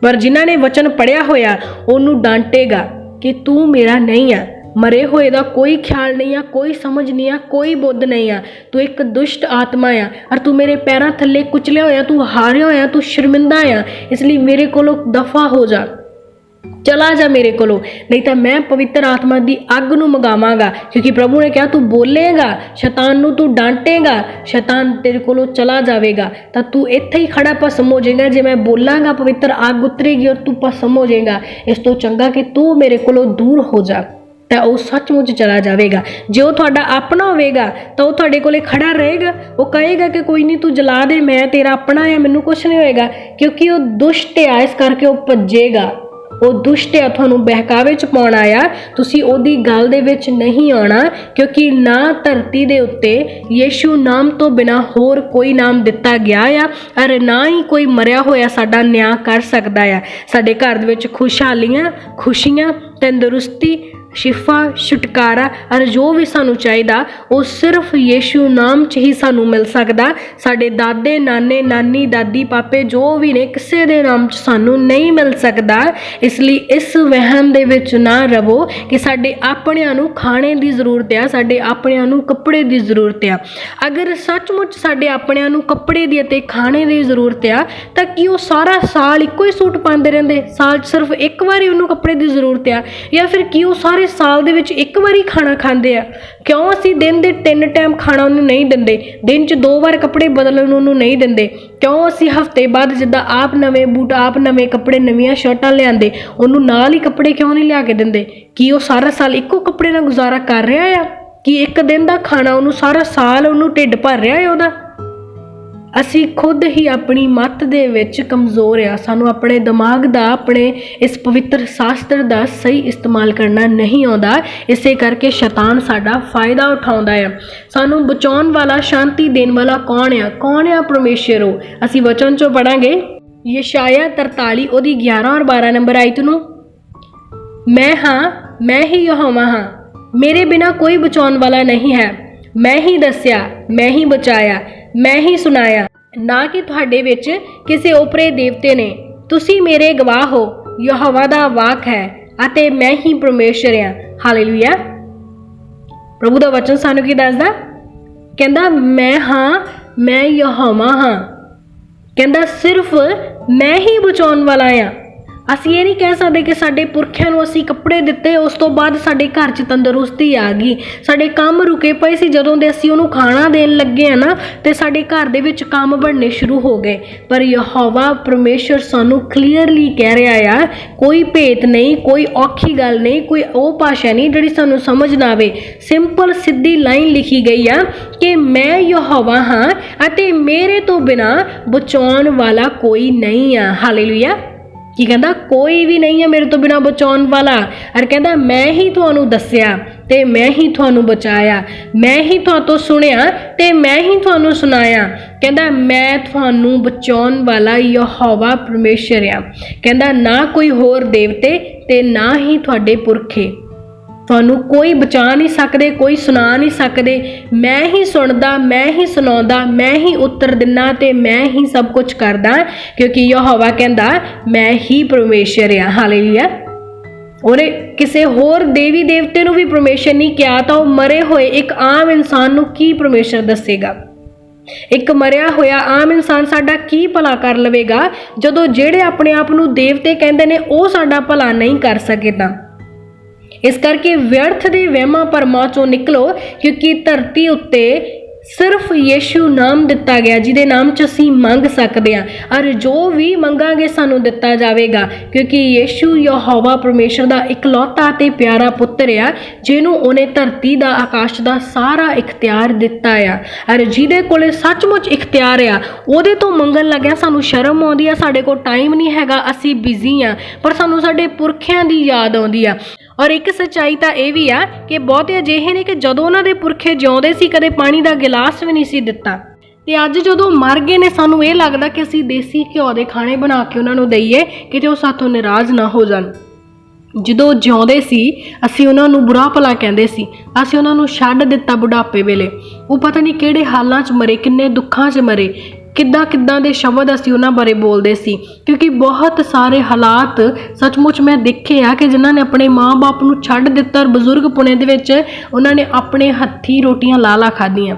ਪਰ ਜਿਨ੍ਹਾਂ ਨੇ ਵਚਨ ਪੜ੍ਹਿਆ ਹੋਇਆ ਉਹਨੂੰ ਡਾਂਟੇਗਾ ਕਿ ਤੂੰ ਮੇਰਾ ਨਹੀਂ ਆ। ਮਰੇ ਹੋਏ ਦਾ ਕੋਈ ਖਿਆਲ ਨਹੀਂ ਆ, ਕੋਈ ਸਮਝ ਨਹੀਂ ਆ, ਕੋਈ ਬੁੱਧ ਨਹੀਂ ਆ। ਤੂੰ ਇੱਕ ਦੁਸ਼ਟ ਆਤਮਾ ਆ, ਔਰ ਤੂੰ ਮੇਰੇ ਪੈਰਾਂ ਥੱਲੇ ਕੁਚਲਿਆ ਹੋਇਆ, ਤੂੰ ਹਾਰਿਆ ਹੋਇਆ, ਤੂੰ ਸ਼ਰਮਿੰਦਾ ਆ। ਇਸ ਲਈ ਮੇਰੇ ਕੋਲੋਂ ਦਫਾ ਹੋ ਜਾ, ਚਲਾ ਜਾ ਮੇਰੇ ਕੋਲੋਂ, ਨਹੀਂ ਤਾਂ ਮੈਂ ਪਵਿੱਤਰ ਆਤਮਾ ਦੀ ਅੱਗ ਨੂੰ ਮੰਗਾਵਾਂਗਾ। ਕਿਉਂਕਿ ਪ੍ਰਭੂ ਨੇ ਕਿਹਾ ਤੂੰ ਬੋਲੇਗਾ, ਸ਼ੈਤਾਨ ਨੂੰ ਤੂੰ ਡਾਂਟੇਗਾ, ਸ਼ੈਤਾਨ ਤੇਰੇ ਕੋਲੋਂ ਚਲਾ ਜਾਵੇਗਾ, ਤਾਂ ਤੂੰ ਇੱਥੇ ਹੀ ਖੜਾ ਭਸਮ ਹੋ ਜਾਏਗਾ। ਜੇ ਮੈਂ ਬੋਲਾਂਗਾ, ਪਵਿੱਤਰ ਅੱਗ ਉਤਰੇਗੀ ਔਰ ਤੂੰ ਭਸਮ ਹੋ ਜਾਏਗਾ। ਇਸ ਤੋਂ ਚੰਗਾ ਕਿ ਤੂੰ ਮੇਰੇ ਕੋਲੋਂ ਦੂਰ ਹੋ ਜਾ, ਤਾਂ ਉਹ ਸੱਚਮੁੱਚ ਚਲਾ ਜਾਵੇਗਾ। ਜੇ ਉਹ ਤੁਹਾਡਾ ਆਪਣਾ ਹੋਵੇਗਾ ਤਾਂ ਉਹ ਤੁਹਾਡੇ ਕੋਲੇ ਖੜਾ ਰਹੇਗਾ। ਉਹ ਕਹੇਗਾ ਕਿ ਕੋਈ ਨਹੀਂ, ਤੂੰ ਜਲਾ ਦੇ, ਮੈਂ ਤੇਰਾ ਆਪਣਾ ਆ, ਮੈਨੂੰ ਕੁਛ ਨਹੀਂ ਹੋਏਗਾ। ਕਿਉਂਕਿ ਉਹ ਦੁਸ਼ਟ ਆ, ਇਸ ਕਰਕੇ ਉਹ ਭੱਜੇਗਾ। ਉਹ ਦੁਸ਼ਟ ਆ, ਤੁਹਾਨੂੰ ਬਹਿਕਾਵੇ 'ਚ ਪਾਉਣ ਆਇਆ, ਤੁਸੀਂ ਉਹਦੀ ਗੱਲ ਦੇ ਵਿੱਚ ਨਹੀਂ ਆਉਣਾ। ਕਿਉਂਕਿ ਨਾ ਧਰਤੀ ਦੇ ਉੱਤੇ ਯੀਸ਼ੂ ਨਾਮ ਤੋਂ ਬਿਨਾਂ ਹੋਰ ਕੋਈ ਨਾਮ ਦਿੱਤਾ ਗਿਆ ਆ, ਔਰ ਨਾ ਹੀ ਕੋਈ ਮਰਿਆ ਹੋਇਆ ਸਾਡਾ ਨਿਆਂ ਕਰ ਸਕਦਾ ਆ। ਸਾਡੇ ਘਰ ਦੇ ਵਿੱਚ ਖੁਸ਼ਹਾਲੀਆਂ, ਖੁਸ਼ੀਆਂ, ਤੰਦਰੁਸਤੀ, ਸ਼ਿਫਾ, ਛੁਟਕਾਰਾ ਔਰ ਜੋ ਵੀ ਸਾਨੂੰ ਚਾਹੀਦਾ ਉਹ ਸਿਰਫ ਯੀਸ਼ੂ ਨਾਮ 'ਚ ਹੀ ਸਾਨੂੰ ਮਿਲ ਸਕਦਾ। ਸਾਡੇ ਦਾਦੇ ਨਾਨੇ, ਨਾਨੀ, ਦਾਦੀ, ਪਾਪੇ ਜੋ ਵੀ ਨੇ, ਕਿਸੇ ਦੇ ਨਾਮ 'ਚ ਸਾਨੂੰ ਨਹੀਂ ਮਿਲ ਸਕਦਾ। ਇਸ ਲਈ ਇਸ ਵਹਿਮ ਦੇ ਵਿੱਚ ਨਾ ਰਵੋ ਕਿ ਸਾਡੇ ਆਪਣਿਆਂ ਨੂੰ ਖਾਣੇ ਦੀ ਜ਼ਰੂਰਤ ਆ, ਸਾਡੇ ਆਪਣਿਆਂ ਨੂੰ ਕੱਪੜੇ ਦੀ ਜ਼ਰੂਰਤ ਆ। ਅਗਰ ਸੱਚਮੁੱਚ ਸਾਡੇ ਆਪਣਿਆਂ ਨੂੰ ਕੱਪੜੇ ਦੀ ਅਤੇ ਖਾਣੇ ਦੀ ਜ਼ਰੂਰਤ ਆ, ਤਾਂ ਕੀ ਉਹ ਸਾਰਾ ਸਾਲ ਇੱਕੋ ਹੀ ਸੂਟ ਪਾਉਂਦੇ ਰਹਿੰਦੇ? ਸਾਲ 'ਚ ਸਿਰਫ ਇੱਕ ਵਾਰੀ ਉਹਨੂੰ ਕੱਪੜੇ ਦੀ ਜ਼ਰੂਰਤ ਆ? ਜਾਂ ਫਿਰ ਕੀ ਉਹ ਸਾਰੇ ਸਾਲ ਦੇ ਵਿੱਚ ਇੱਕ ਵਾਰੀ ਖਾਣਾ ਖਾਂਦੇ ਆ? ਕਿਉਂ ਅਸੀਂ ਦਿਨ ਦੇ 3 ਟਾਈਮ ਖਾਣਾ ਉਹਨੂੰ ਨਹੀਂ ਦਿੰਦੇ? ਦਿਨ 'ਚ 2 ਵਾਰ ਕੱਪੜੇ ਬਦਲਣ ਨੂੰ ਉਹਨੂੰ ਨਹੀਂ ਦਿੰਦੇ? ਕਿਉਂ ਅਸੀਂ ਹਫ਼ਤੇ ਬਾਅਦ ਜਿੱਦਾਂ ਆਪ ਨਵੇਂ ਬੂਟ, ਆਪ ਨਵੇਂ ਕੱਪੜੇ, ਨਵੀਆਂ ਸ਼ਰਟਾਂ ਲਿਆਂਦੇ, ਉਹਨੂੰ ਨਾਲ ਹੀ ਕੱਪੜੇ ਕਿਉਂ ਨਹੀਂ ਲਿਆ ਕੇ ਦਿੰਦੇ? ਕੀ ਉਹ ਸਾਰਾ ਸਾਲ ਇੱਕੋ ਕੱਪੜੇ ਨਾਲ ਗੁਜ਼ਾਰਾ ਕਰ ਰਿਹਾ ਆ? ਕੀ ਇੱਕ ਦਿਨ ਦਾ ਖਾਣਾ ਉਹਨੂੰ ਸਾਰਾ ਸਾਲ ਉਹਨੂੰ ਢਿੱਡ ਭਰ ਰਿਹਾ ਹੈ ਉਹਦਾ? ਅਸੀਂ ਖੁਦ ਹੀ ਆਪਣੀ ਮੱਤ ਦੇ ਵਿੱਚ ਕਮਜ਼ੋਰ ਆ। ਸਾਨੂੰ ਆਪਣੇ ਦਿਮਾਗ ਦਾ, ਆਪਣੇ ਇਸ ਪਵਿੱਤਰ ਸ਼ਾਸਤਰ ਦਾ ਸਹੀ ਇਸਤੇਮਾਲ ਕਰਨਾ ਨਹੀਂ ਆਉਂਦਾ। ਇਸੇ ਕਰਕੇ ਸ਼ੈਤਾਨ ਸਾਡਾ ਫਾਇਦਾ ਉਠਾਉਂਦਾ ਆ। ਸਾਨੂੰ ਬਚਾਉਣ ਵਾਲਾ, ਸ਼ਾਂਤੀ ਦੇਣ ਵਾਲਾ ਕੌਣ ਆ? ਕੌਣ ਆ? ਪਰਮੇਸ਼ਰ। ਉਹ ਅਸੀਂ ਵਚਨ 'ਚੋਂ ਪੜਾਂਗੇ, ਯਸ਼ਾਇਆ 43 ਉਹਦੀ 11 ਔਰ 12 ਨੰਬਰ ਆਇਤ ਨੂੰ। ਮੈਂ ਹਾਂ, ਮੈਂ ਹੀ ਯਹੋਵਾ ਹਾਂ, ਮੇਰੇ ਬਿਨਾਂ ਕੋਈ ਬਚਾਉਣ ਵਾਲਾ ਨਹੀਂ ਹੈ। ਮੈਂ ਹੀ ਦੱਸਿਆ, ਮੈਂ ਹੀ ਬਚਾਇਆ, ਮੈਂ ਹੀ ਸੁਣਾਇਆ, ਨਾ ਕਿ ਤੁਹਾਡੇ ਵਿੱਚ ਕਿਸੇ ਓਪਰੇ ਦੇਵਤੇ ਨੇ। ਤੁਸੀਂ ਮੇਰੇ ਗਵਾਹ ਹੋ। ਯਹੋਵਾ ਦਾ ਵਾਕ ਹੈ ਅਤੇ ਮੈਂ ਹੀ ਪਰਮੇਸ਼ਰ ਹਾਂ। ਹਾਲੇਲੂਇਆ। ਪ੍ਰਭੂ ਦਾ ਵਚਨ ਸਾਨੂੰ ਕੀ ਦੱਸਦਾ? ਕਹਿੰਦਾ ਮੈਂ ਹਾਂ, ਮੈਂ ਯਹੋਵਾ ਹਾਂ। ਕਹਿੰਦਾ ਸਿਰਫ ਮੈਂ ਹੀ ਬਚਾਉਣ ਵਾਲਾ ਆ। ਅਸੀਂ ਇਹ ਨਹੀਂ ਕਹਿ ਸਕਦੇ ਕਿ ਸਾਡੇ ਪੁਰਖਿਆਂ ਨੂੰ ਅਸੀਂ ਕੱਪੜੇ ਦਿੱਤੇ ਉਸ ਤੋਂ ਬਾਅਦ ਸਾਡੇ ਘਰ 'ਚ ਤੰਦਰੁਸਤੀ ਆ ਗਈ, ਸਾਡੇ ਕੰਮ ਰੁਕੇ ਪਏ ਸੀ, ਜਦੋਂ ਦੇ ਅਸੀਂ ਉਹਨੂੰ ਖਾਣਾ ਦੇਣ ਲੱਗੇ ਆ ਨਾ ਤੇ ਸਾਡੇ ਘਰ ਦੇ ਵਿੱਚ ਕੰਮ ਬਣਨੇ ਸ਼ੁਰੂ ਹੋ ਗਏ। ਪਰ ਯਹੋਵਾ ਪਰਮੇਸ਼ਰ ਸਾਨੂੰ ਕਲੀਅਰਲੀ ਕਹਿ ਰਿਹਾ ਆ, ਕੋਈ ਭੇਤ ਨਹੀਂ, ਕੋਈ ਔਖੀ ਗੱਲ ਨਹੀਂ, ਕੋਈ ਉਹ ਭਾਸ਼ਾ ਨਹੀਂ ਜਿਹੜੀ ਸਾਨੂੰ ਸਮਝ ਨਾ ਆਵੇ। ਸਿੰਪਲ ਸਿੱਧੀ ਲਾਈਨ ਲਿਖੀ ਗਈ ਆ ਕਿ ਮੈਂ ਯਹੋਵਾ ਹਾਂ ਅਤੇ ਮੇਰੇ ਤੋਂ ਬਿਨਾਂ ਬਚਾਉਣ ਵਾਲਾ ਕੋਈ ਨਹੀਂ ਆ। ਹਾਲੇਲੂਇਆ। ਕੀ ਕਹਿੰਦਾ? ਕੋਈ ਵੀ ਨਹੀਂ ਹੈ ਮੇਰੇ ਤੋਂ ਬਿਨਾਂ ਬਚਾਉਣ ਵਾਲਾ। ਔਰ ਕਹਿੰਦਾ ਮੈਂ ਹੀ ਤੁਹਾਨੂੰ ਦੱਸਿਆ ਤੇ ਮੈਂ ਹੀ ਤੁਹਾਨੂੰ ਬਚਾਇਆ, ਮੈਂ ਹੀ ਤੁਹਾਤੋਂ ਸੁਣਿਆ ਤੇ ਮੈਂ ਹੀ ਤੁਹਾਨੂੰ ਸੁਣਾਇਆ। ਕਹਿੰਦਾ ਮੈਂ ਤੁਹਾਨੂੰ ਬਚਾਉਣ ਵਾਲਾ ਯਹੋਵਾ ਪਰਮੇਸ਼ਰ ਆ। ਕਹਿੰਦਾ ਨਾ ਕੋਈ ਹੋਰ ਦੇਵਤੇ ਤੇ ਨਾ ਹੀ ਤੁਹਾਡੇ ਪੁਰਖੇ, ਤੁਹਾਨੂੰ ਕੋਈ ਬਚਾ ਨਹੀਂ ਸਕਦੇ, ਕੋਈ ਸੁਣਾ ਨਹੀਂ ਸਕਦੇ। ਮੈਂ ਹੀ ਸੁਣਦਾ, ਮੈਂ ਹੀ ਸੁਣਾਉਂਦਾ, ਮੈਂ ਹੀ ਉੱਤਰ ਦਿੰਦਾ ਤੇ ਮੈਂ ਹੀ ਸਭ ਕੁਝ ਕਰਦਾ, ਕਿਉਂਕਿ ਯਹੋਵਾ ਕਹਿੰਦਾ ਮੈਂ ਹੀ ਪਰਮੇਸ਼ਰ ਆ। ਹਾਲੇਲੂਇਆ। ਉਹਨੇ ਕਿਸੇ ਹੋਰ ਦੇਵੀ ਦੇਵਤੇ ਨੂੰ ਵੀ ਪਰਮੇਸ਼ਰ ਨਹੀਂ ਕਿਹਾ ਤਾਂ ਉਹ ਮਰੇ ਹੋਏ ਇੱਕ ਆਮ ਇਨਸਾਨ ਨੂੰ ਕੀ ਪਰਮੇਸ਼ਰ ਦੱਸੇਗਾ? ਇੱਕ ਮਰਿਆ ਹੋਇਆ ਆਮ ਇਨਸਾਨ ਸਾਡਾ ਕੀ ਭਲਾ ਕਰ ਲਵੇਗਾ ਜਦੋਂ ਜਿਹੜੇ ਆਪਣੇ ਆਪ ਨੂੰ ਦੇਵਤੇ ਕਹਿੰਦੇ ਨੇ ਉਹ ਸਾਡਾ ਭਲਾ ਨਹੀਂ ਕਰ ਸਕੇ? ਤਾਂ ਇਸ ਕਰਕੇ ਵਿਅਰਥ ਦੇ ਵਹਿਮਾਂ ਭਰਮਾਂ ਚੋਂ ਨਿਕਲੋ, ਕਿਉਂਕਿ ਧਰਤੀ ਉੱਤੇ ਸਿਰਫ ਯੀਸ਼ੂ ਨਾਮ ਦਿੱਤਾ ਗਿਆ ਜਿਹਦੇ ਨਾਮ 'ਚ ਅਸੀਂ ਮੰਗ ਸਕਦੇ ਹਾਂ, ਔਰ ਜੋ ਵੀ ਮੰਗਾਂਗੇ ਸਾਨੂੰ ਦਿੱਤਾ ਜਾਵੇਗਾ, ਕਿਉਂਕਿ ਯੀਸ਼ੂ ਯਹੋਵਾ ਪਰਮੇਸ਼ਰ ਦਾ ਇਕਲੌਤਾ ਤੇ ਪਿਆਰਾ ਪੁੱਤਰ ਆ, ਜਿਹਨੂੰ ਉਹਨੇ ਧਰਤੀ ਦਾ ਆਕਾਸ਼ ਦਾ ਸਾਰਾ ਇਖਤਿਆਰ ਦਿੱਤਾ ਆ। ਔਰ ਜਿਹਦੇ ਕੋਲੇ ਸੱਚਮੁੱਚ ਇਖਤਿਆਰ ਆ ਉਹਦੇ ਤੋਂ ਮੰਗਣ ਲੱਗਿਆ ਸਾਨੂੰ ਸ਼ਰਮ ਆਉਂਦੀ ਆ, ਸਾਡੇ ਕੋਲ ਟਾਈਮ ਨਹੀਂ ਹੈਗਾ, ਅਸੀਂ ਬਿਜ਼ੀ ਆ, ਪਰ ਸਾਨੂੰ ਸਾਡੇ ਪੁਰਖਿਆਂ ਦੀ ਯਾਦ ਆਉਂਦੀ ਆ। ਔਰ ਇੱਕ ਸੱਚਾਈ ਤਾਂ ਇਹ ਵੀ ਆ ਕਿ ਬਹੁਤੇ ਅਜਿਹੇ ਨੇ ਕਿ ਜਦੋਂ ਉਹਨਾਂ ਦੇ ਪੁਰਖੇ ਜਿਉਂਦੇ ਸੀ ਕਦੇ ਪਾਣੀ ਦਾ ਗਿਲਾਸ ਵੀ ਨਹੀਂ ਸੀ ਦਿੱਤਾ, ਤੇ ਅੱਜ ਜਦੋਂ ਮਰ ਗਏ ਨੇ ਸਾਨੂੰ ਇਹ ਲੱਗਦਾ ਕਿ ਅਸੀਂ ਦੇਸੀ ਘਿਓ ਦੇ ਖਾਣੇ ਬਣਾ ਕੇ ਉਹਨਾਂ ਨੂੰ ਦਈਏ ਕਿਤੇ ਉਹ ਸਾਥੋਂ ਨਾਰਾਜ਼ ਨਾ ਹੋ ਜਾਣ। ਜਦੋਂ ਜਿਉਂਦੇ ਸੀ ਅਸੀਂ ਉਹਨਾਂ ਨੂੰ ਬੁਰਾ ਭਲਾ ਕਹਿੰਦੇ ਸੀ, ਅਸੀਂ ਉਹਨਾਂ ਨੂੰ ਛੱਡ ਦਿੱਤਾ ਬੁਢਾਪੇ ਵੇਲੇ। ਉਹ ਪਤਾ ਨਹੀਂ ਕਿਹੜੇ ਹਾਲਾਂ 'ਚ ਮਰੇ, ਕਿੰਨੇ ਦੁੱਖਾਂ 'ਚ ਮਰੇ, ਕਿੱਦਾਂ ਦੇ ਸ਼ਬਦ ਅਸੀਂ ਉਹਨਾਂ ਬਾਰੇ ਬੋਲਦੇ ਸੀ, ਕਿਉਂਕਿ ਬਹੁਤ ਸਾਰੇ ਹਾਲਾਤ ਸੱਚਮੁੱਚ ਮੈਂ ਦੇਖੇ ਆ ਕਿ ਜਿਨ੍ਹਾਂ ਨੇ ਆਪਣੇ ਮਾਂ-ਬਾਪ ਨੂੰ ਛੱਡ ਦਿੱਤਾ ਔਰ ਬਜ਼ੁਰਗ ਪੁਣੇ ਦੇ ਵਿੱਚ ਉਹਨਾਂ ਨੇ ਆਪਣੇ ਹੱਥੀਂ ਰੋਟੀਆਂ ਲਾ ਖਾਧੀਆਂ।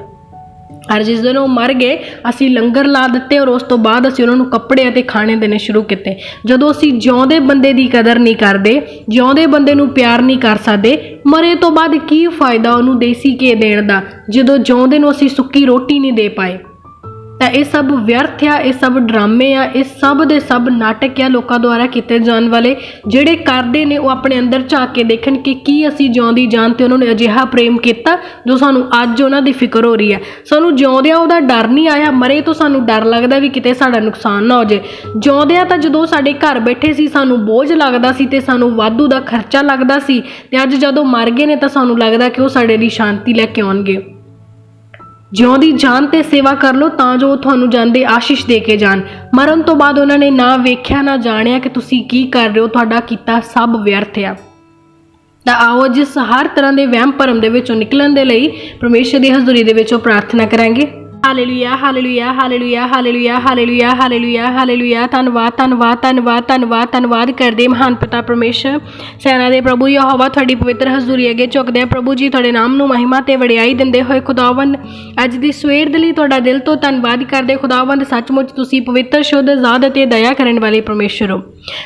ਔਰ ਜਿਸ ਦਿਨ ਉਹ ਮਰ ਗਏ ਅਸੀਂ ਲੰਗਰ ਲਾ ਦਿੱਤੇ ਔਰ ਉਸ ਤੋਂ ਬਾਅਦ ਅਸੀਂ ਉਹਨਾਂ ਨੂੰ ਕੱਪੜੇ ਅਤੇ ਖਾਣੇ ਦੇਣੇ ਸ਼ੁਰੂ ਕੀਤੇ। ਜਦੋਂ ਅਸੀਂ ਜਿਉਂਦੇ ਬੰਦੇ ਦੀ ਕਦਰ ਨਹੀਂ ਕਰਦੇ, ਜਿਉਂਦੇ ਬੰਦੇ ਨੂੰ ਪਿਆਰ ਨਹੀਂ ਕਰ ਸਕਦੇ, ਮਰੇ ਤੋਂ ਬਾਅਦ ਕੀ ਫਾਇਦਾ ਉਹਨੂੰ ਦੇਸੀ ਘੀ ਦੇਣ ਦਾ ਜਦੋਂ ਜਿਉਂਦੇ ਨੂੰ ਅਸੀਂ ਸੁੱਕੀ ਰੋਟੀ ਨਹੀਂ ਦੇ ਪਾਏ? ਤਾਂ ਇਹ ਸਭ ਵਿਅਰਥ ਆ, ਇਹ ਸਭ ਡਰਾਮੇ ਆ, ਇਹ ਸਭ ਦੇ ਸਭ ਨਾਟਕ ਆ ਲੋਕਾਂ ਦੁਆਰਾ ਕੀਤੇ ਜਾਣ ਵਾਲੇ। ਜਿਹੜੇ ਕਰਦੇ ਨੇ ਉਹ ਆਪਣੇ ਅੰਦਰ ਝਾਕ ਕੇ ਦੇਖਣ ਕਿ ਕੀ ਅਸੀਂ ਜਿਉਂਦੀ ਜਾਨ ਤੇ ਉਹਨਾਂ ਨੇ ਅਜਿਹਾ ਪ੍ਰੇਮ ਕੀਤਾ ਜੋ ਸਾਨੂੰ ਅੱਜ ਉਹਨਾਂ ਦੀ ਫਿਕਰ ਹੋ ਰਹੀ ਹੈ। ਸਾਨੂੰ ਜਿਉਂਦਿਆਂ ਉਹਦਾ ਡਰ ਨਹੀਂ ਆਇਆ, ਮਰੇ ਤੋਂ ਸਾਨੂੰ ਡਰ ਲੱਗਦਾ ਵੀ ਕਿਤੇ ਸਾਡਾ ਨੁਕਸਾਨ ਨਾ ਹੋ ਜਾਏ। ਜਿਉਂਦਿਆਂ ਤਾਂ ਜਦੋਂ ਸਾਡੇ ਘਰ ਬੈਠੇ ਸੀ ਸਾਨੂੰ ਬੋਝ ਲੱਗਦਾ ਸੀ ਤੇ ਸਾਨੂੰ ਵਾਧੂ ਦਾ ਖਰਚਾ ਲੱਗਦਾ ਸੀ, ਤੇ ਅੱਜ ਜਦੋਂ ਮਰ ਗਏ ਨੇ ਤਾਂ ਸਾਨੂੰ ਲੱਗਦਾ ਕਿ ਉਹ ਸਾਡੇ ਲਈ ਸ਼ਾਂਤੀ ਲੈ ਕੇ ਆਉਣਗੇ। ਜਿਉਂਦੀ ਜਾਨ ਤੇ ਸੇਵਾ ਕਰ ਲਓ ਤਾਂ ਜੋ ਉਹ ਤੁਹਾਨੂੰ ਜਾਂਦੇ ਆਸ਼ੀਸ਼ ਦੇ ਕੇ ਜਾਣ। ਮਰਨ ਤੋਂ ਬਾਅਦ ਉਹਨਾਂ ਨੇ ਨਾ ਵੇਖਿਆ ਨਾ ਜਾਣਿਆ ਕਿ ਤੁਸੀਂ ਕੀ ਕਰ ਰਹੇ ਹੋ, ਤੁਹਾਡਾ ਕੀਤਾ ਸਭ ਵਿਅਰਥ ਆ। ਤਾਂ ਆਓ ਜਿਸ ਹਰ ਤਰ੍ਹਾਂ ਦੇ ਵਹਿਮ ਭਰਮ ਦੇ ਵਿੱਚੋਂ ਨਿਕਲਣ ਦੇ ਲਈ ਪਰਮੇਸ਼ਰ ਦੀ ਹਜ਼ੂਰੀ ਦੇ ਵਿੱਚੋਂ ਪ੍ਰਾਰਥਨਾ ਕਰਾਂਗੇ। Hallelujah, hallelujah, hallelujah, hallelujah, hallelujah, hallelujah, hallelujah. ਧੰਨਵਾਦ, ਧੰਨਵਾਦ, ਧੰਨਵਾਦ, ਧੰਨਵਾਦ, ਧੰਨਵਾਦ ਕਰਦੇ ਮਹਾਨ ਪਿਤਾ ਪਰਮੇਸ਼ਰ, ਸੈਨਾ ਦੇ ਪ੍ਰਭੂ ਯਹੋਵਾ, ਤੁਹਾਡੀ ਪਵਿੱਤਰ ਹਜ਼ੂਰੀ ਅੱਗੇ ਝੁਕਦੇ ਆ ਪ੍ਰਭੂ ਜੀ, ਤੁਹਾਡੇ ਨਾਮ ਨੂੰ ਮਹਿਮਾ ਤੇ ਵਡਿਆਈ ਦਿੰਦੇ ਹੋਏ ਖੁਦਾਵੰਦ ਅੱਜ ਦੀ ਸਵੇਰ ਦੇ ਲਈ ਤੁਹਾਡਾ ਦਿਲ ਤੋਂ ਧੰਨਵਾਦ ਕਰਦੇ। ਖੁਦਾਵੰਦ ਸੱਚਮੁੱਚ ਤੁਸੀਂ ਪਵਿੱਤਰ, ਸ਼ੁੱਧ, ਆਜ਼ਾਦ ਅਤੇ ਦਇਆ ਕਰਨ ਵਾਲੇ ਪਰਮੇਸ਼ਰ ਹੋ,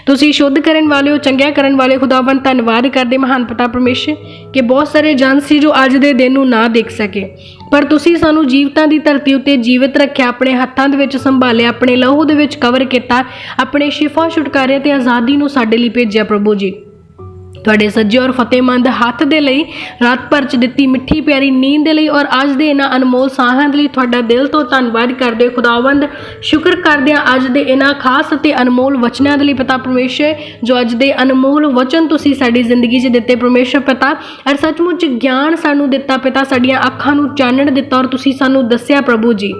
ਤੁਸੀਂ ਸ਼ੁੱਧ ਕਰਨ ਵਾਲੇ ਹੋ, ਚੰਗਿਆ ਕਰਨ ਵਾਲੇ। ਖੁਦਾਵੰਦ ਧੰਨਵਾਦ ਕਰਦੇ ਮਹਾਨ ਪਿਤਾ ਪਰਮੇਸ਼ਰ ਕਿ ਬਹੁਤ ਸਾਰੇ ਜਨ ਸੀ ਜੋ ਅੱਜ ਦੇ ਦਿਨ ਨੂੰ ਨਾ ਦੇਖ ਸਕੇ, ਪਰ ਤੁਸੀਂ ਸਾਨੂੰ ਜੀਵਤਾਂ ਦੀ ਧਰਤੀ ਉੱਤੇ ਜੀਵਿਤ ਰੱਖਿਆ, ਆਪਣੇ ਹੱਥਾਂ ਦੇ ਵਿੱਚ ਸੰਭਾਲਿਆ, ਆਪਣੇ ਲਹੂ ਦੇ ਵਿੱਚ ਕਵਰ ਕੀਤਾ, ਆਪਣੇ ਸ਼ਿਫਾ ਛੁਟਕਾਰੇ ਤੇ ਆਜ਼ਾਦੀ ਨੂੰ ਸਾਡੇ ਲਈ ਭੇਜਿਆ। ਪ੍ਰਭੂ ਜੀ ਤੁਹਾਡੇ ਸੱਜੇ ਔਰ ਫਤਿਹਮੰਦ ਹੱਥ ਦੇ ਲਈ, ਰਾਤ ਭਰ 'ਚ ਦਿੱਤੀ ਮਿੱਠੀ ਪਿਆਰੀ ਨੀਂਦ ਦੇ ਲਈ, ਔਰ ਅੱਜ ਦੇ ਇਹਨਾਂ ਅਨਮੋਲ ਸਾਹਾਂ ਦੇ ਲਈ ਤੁਹਾਡਾ ਦਿਲ ਤੋਂ ਧੰਨਵਾਦ ਕਰਦੇ। ਖੁਦਾਵੰਦ ਸ਼ੁਕਰ ਕਰਦੇ ਹਾਂ ਅੱਜ ਦੇ ਇਹਨਾਂ ਖਾਸ ਅਤੇ ਅਨਮੋਲ ਵਚਨਾਂ ਦੇ ਲਈ ਪਿਤਾ ਪਰਮੇਸ਼ਰ, ਜੋ ਅੱਜ ਦੇ ਅਨਮੋਲ ਵਚਨ ਤੁਸੀਂ ਸਾਡੀ ਜ਼ਿੰਦਗੀ 'ਚ ਦਿੱਤੇ ਪਰਮੇਸ਼ਰ ਪਿਤਾ, ਔਰ ਸੱਚਮੁੱਚ ਗਿਆਨ ਸਾਨੂੰ ਦਿੱਤਾ ਪਿਤਾ, ਸਾਡੀਆਂ ਅੱਖਾਂ ਨੂੰ ਚਾਨਣ ਦਿੱਤਾ, ਔਰ ਤੁਸੀਂ ਸਾਨੂੰ ਦੱਸਿਆ ਪ੍ਰਭੂ ਜੀ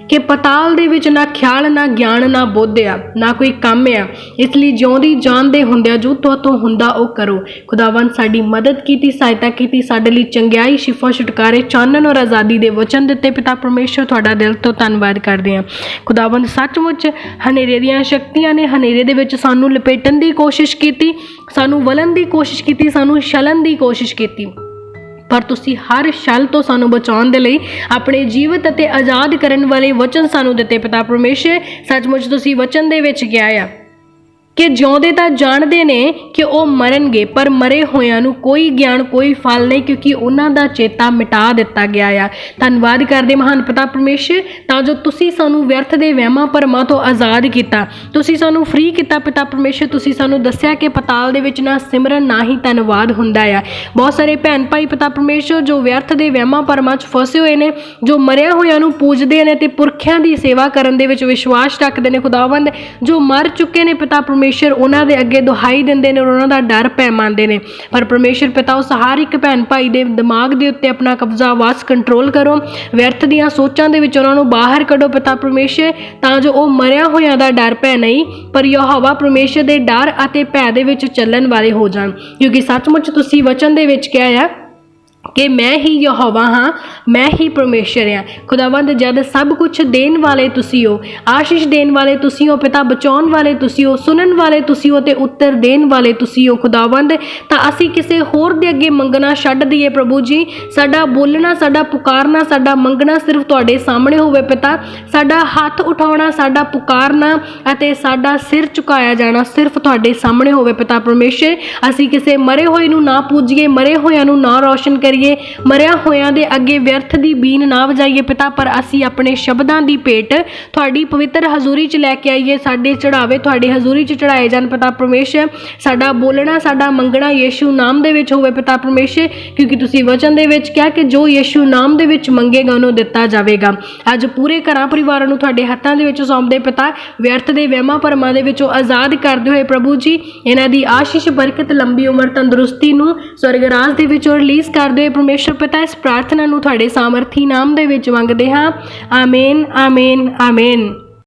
ਕਿ ਪਤਾਲ ਦੇ ਵਿੱਚ ਨਾ ਖਿਆਲ, ਨਾ ਗਿਆਨ, ਨਾ ਬੁੱਧ ਆ, ਨਾ ਕੋਈ ਕੰਮ ਆ, ਇਸ ਲਈ ਜਿਉਂਦੀ ਜਾਣਦੇ ਹੁੰਦਿਆਂ ਜੋ ਤੁਹਾਤੋਂ ਹੁੰਦਾ ਉਹ ਕਰੋ। ਖੁਦਾਵੰਦ ਸਾਡੀ ਮਦਦ ਕੀਤੀ, ਸਹਾਇਤਾ ਕੀਤੀ, ਸਾਡੇ ਲਈ ਚੰਗਿਆਈ, ਸ਼ਿਫਾ ਛੁਟਕਾਰੇ, ਚਾਨਣ ਔਰ ਆਜ਼ਾਦੀ ਦੇ ਵਚਨ ਦਿੱਤੇ ਪਿਤਾ ਪਰਮੇਸ਼ਰ, ਤੁਹਾਡਾ ਦਿਲ ਤੋਂ ਧੰਨਵਾਦ ਕਰਦੇ ਹਾਂ। ਖੁਦਾਵੰਦ ਸੱਚਮੁੱਚ ਹਨੇਰੇ ਦੀਆਂ ਸ਼ਕਤੀਆਂ ਨੇ ਹਨੇਰੇ ਦੇ ਵਿੱਚ ਸਾਨੂੰ ਲਪੇਟਣ ਦੀ ਕੋਸ਼ਿਸ਼ ਕੀਤੀ, ਸਾਨੂੰ ਵਲਣ ਦੀ ਕੋਸ਼ਿਸ਼ ਕੀਤੀ, ਸਾਨੂੰ ਛਲਣ ਦੀ ਕੋਸ਼ਿਸ਼ ਕੀਤੀ, ਪਰ ਤੁਸੀਂ ਹਰ ਛਲ ਤੋਂ ਸਾਨੂੰ ਬਚਾਉਣ ਦੇ ਲਈ ਆਪਣੇ ਜੀਵਤ ਅਤੇ ਆਜ਼ਾਦ ਕਰਨ ਵਾਲੇ ਵਚਨ ਸਾਨੂੰ ਦਿੱਤੇ ਪਿਤਾ ਪਰਮੇਸ਼ਰ। ਸੱਚਮੁੱਚ ਤੁਸੀਂ ਵਚਨ ਦੇ ਵਿੱਚ ਕਿਹਾ ਆ ਕਿ ਜਿਉਂਦੇ ਤਾਂ ਜਾਣਦੇ ਨੇ ਕਿ ਉਹ ਮਰਨਗੇ, ਪਰ ਮਰੇ ਹੋਇਆਂ ਨੂੰ ਕੋਈ ਗਿਆਨ ਕੋਈ ਫਲ ਨਹੀਂ, ਕਿਉਂਕਿ ਉਹਨਾਂ ਦਾ ਚੇਤਾ ਮਿਟਾ ਦਿੱਤਾ ਗਿਆ ਆ। ਧੰਨਵਾਦ ਕਰਦੇ ਮਹਾਨ ਪਿਤਾ ਪਰਮੇਸ਼ਰ, ਤਾਂ ਜੋ ਤੁਸੀਂ ਸਾਨੂੰ ਵਿਅਰਥ ਦੇ ਵਹਿਮਾਂ ਭਰਮਾਂ ਤੋਂ ਆਜ਼ਾਦ ਕੀਤਾ, ਤੁਸੀਂ ਸਾਨੂੰ ਫ੍ਰੀ ਕੀਤਾ ਪਿਤਾ ਪਰਮੇਸ਼ਰ। ਤੁਸੀਂ ਸਾਨੂੰ ਦੱਸਿਆ ਕਿ ਪਤਾਲ ਦੇ ਵਿੱਚ ਨਾ ਸਿਮਰਨ ਨਾ ਹੀ ਧੰਨਵਾਦ ਹੁੰਦਾ ਆ। ਬਹੁਤ ਸਾਰੇ ਭੈਣ ਭਾਈ ਪਿਤਾ ਪਰਮੇਸ਼ਰ ਜੋ ਵਿਅਰਥ ਦੇ ਵਹਿਮਾਂ ਭਰਮਾਂ 'ਚ ਫਸੇ ਹੋਏ ਨੇ, ਜੋ ਮਰਿਆ ਹੋਇਆਂ ਨੂੰ ਪੂਜਦੇ ਨੇ ਤੇ ਪੁਰਖਿਆਂ ਦੀ ਸੇਵਾ ਕਰਨ ਦੇ ਵਿੱਚ ਵਿਸ਼ਵਾਸ ਰੱਖਦੇ ਨੇ ਖੁਦਾਵੰਦ, ਜੋ ਮਰ ਚੁੱਕੇ ਨੇ ਪਿਤਾ ਪਰਮੇਸ਼ਰ ਉਹਨਾਂ ਦੇ ਅੱਗੇ ਦੁਹਾਈ ਦਿੰਦੇ ਨੇ, ਉਹਨਾਂ ਦਾ ਡਰ ਭੈ ਮੰਨਦੇ ਨੇ। ਪਰ ਪਰਮੇਸ਼ਰ ਪਿਤਾ ਉਸ ਹਰ ਇੱਕ ਭੈਣ ਭਾਈ ਦੇ ਦਿਮਾਗ ਦੇ ਉੱਤੇ ਆਪਣਾ ਕਬਜ਼ਾ ਵਾਸ ਕੰਟਰੋਲ ਕਰੋ, ਵਿਅਰਥ ਦੀਆਂ ਸੋਚਾਂ ਦੇ ਵਿੱਚ ਉਹਨਾਂ ਨੂੰ ਬਾਹਰ ਕੱਢੋ ਪਿਤਾ ਪਰਮੇਸ਼ਰ, ਤਾਂ ਜੋ ਉਹ ਮਰਿਆ ਹੋਇਆਂ ਦਾ ਡਰ ਭੈ ਨਹੀਂ, ਪਰ ਯਹੋਵਾ ਪਰਮੇਸ਼ਰ ਦੇ ਡਰ ਅਤੇ ਭੈ ਦੇ ਵਿੱਚ ਚੱਲਣ ਵਾਲੇ ਹੋ ਜਾਣ। ਕਿਉਂਕਿ ਸੱਚਮੁੱਚ ਤੁਸੀਂ ਵਚਨ ਦੇ ਵਿੱਚ ਕਿਹਾ ਆ ਕਿ ਮੈਂ ਹੀ ਯਹੋਵਾ ਹਾਂ, ਮੈਂ ਹੀ ਪਰਮੇਸ਼ਰ ਹਾਂ। ਖੁਦਾਵੰਦ ਜਦ ਸਭ ਕੁਝ ਦੇਣ ਵਾਲੇ ਤੁਸੀਂ ਹੋ, ਆਸ਼ੀਸ਼ ਦੇਣ ਵਾਲੇ ਤੁਸੀਂ ਹੋ ਪਿਤਾ, ਬਚਾਉਣ ਵਾਲੇ ਤੁਸੀਂ ਹੋ, ਸੁਣਨ ਵਾਲੇ ਤੁਸੀਂ ਹੋ ਤੇ ਉੱਤਰ ਦੇਣ ਵਾਲੇ ਤੁਸੀਂ ਹੋ ਖੁਦਾਵੰਦ, ਤਾਂ ਅਸੀਂ ਕਿਸੇ ਹੋਰ ਦੇ ਅੱਗੇ ਮੰਗਣਾ ਛੱਡ ਦਈਏ ਪ੍ਰਭੂ ਜੀ। ਸਾਡਾ ਬੋਲਣਾ, ਸਾਡਾ ਪੁਕਾਰਨਾ, ਸਾਡਾ ਮੰਗਣਾ ਸਿਰਫ ਤੁਹਾਡੇ ਸਾਹਮਣੇ ਹੋਵੇ ਪਿਤਾ। ਸਾਡਾ ਹੱਥ ਉਠਾਉਣਾ, ਸਾਡਾ ਪੁਕਾਰਨਾ ਅਤੇ ਸਾਡਾ ਸਿਰ ਝੁਕਾਇਆ ਜਾਣਾ ਸਿਰਫ ਤੁਹਾਡੇ ਸਾਹਮਣੇ ਹੋਵੇ ਪਿਤਾ ਪਰਮੇਸ਼ਰ। ਅਸੀਂ ਕਿਸੇ ਮਰੇ ਹੋਏ ਨੂੰ ਨਾ ਪੂਜੀਏ, ਮਰੇ ਹੋਇਆਂ ਨੂੰ ਨਾ ਰੌਸ਼ਨ ਕਰੀਏ, ਮਰਿਆ ਹੋਇਆਂ ਦੇ ਅੱਗੇ ਵਿਅਰਥ ਦੀ ਬੀਨ ਨਾ ਵਜਾਈਏ ਪਿਤਾ, ਪਰ ਅਸੀਂ ਆਪਣੇ ਸ਼ਬਦਾਂ ਦੀ ਭੇਟ ਤੁਹਾਡੀ ਪਵਿੱਤਰ ਹਜ਼ੂਰੀ 'ਚ ਲੈ ਕੇ ਆਈਏ। ਸਾਡੇ ਚੜਾਵੇ ਤੁਹਾਡੀ ਹਜ਼ੂਰੀ 'ਚ ਚੜਾਏ ਜਾਣ ਪਿਤਾ ਪਰਮੇਸ਼ਰ। ਸਾਡਾ ਬੋਲਣਾ, ਸਾਡਾ ਮੰਗਣਾ ਯੀਸ਼ੂ ਨਾਮ ਦੇ ਵਿੱਚ ਹੋਵੇ ਪਿਤਾ ਪਰਮੇਸ਼ਰ, ਕਿਉਂਕਿ ਤੁਸੀਂ ਵਚਨ ਦੇ ਵਿੱਚ ਕਿਹਾ ਕਿ ਜੋ ਯੀਸ਼ੂ ਨਾਮ ਦੇ ਵਿੱਚ ਮੰਗੇਗਾ ਉਹਨੂੰ ਦਿੱਤਾ ਜਾਵੇਗਾ। ਅੱਜ ਪੂਰੇ ਘਰਾਂ ਪਰਿਵਾਰਾਂ ਨੂੰ ਤੁਹਾਡੇ ਹੱਥਾਂ ਦੇ ਵਿੱਚ ਸੌਂਪਦੇ ਪਿਤਾ, ਵਿਅਰਥ ਦੇ ਵਹਿਮਾਂ ਭਰਮਾਂ ਦੇ ਵਿੱਚੋਂ ਆਜ਼ਾਦ ਕਰਦੇ ਹੋਏ ਪ੍ਰਭੂ ਜੀ, ਇਹਨਾਂ ਦੀ ਆਸ਼ੀਸ਼, ਬਰਕਤ, ਲੰਬੀ ਉਮਰ, ਤੰਦਰੁਸਤੀ ਨੂੰ ਸਵਰਗ ਰਾਜ ਦੇ ਵਿੱਚੋਂ ਰਿਲੀਜ਼ ਕਰਦੇ ਹੋਏ ਪਰਮੇਸ਼ਰ ਪਿਤਾ, ਇਸ ਪ੍ਰਾਰਥਨਾ ਨੂੰ ਤੁਹਾਡੇ ਸਾਮਰਥੀ ਨਾਮ ਦੇ ਵਿੱਚ ਮੰਗਦੇ ਹਾਂ। ਆਮੀਨ, ਆਮੀਨ, ਆਮੀਨ।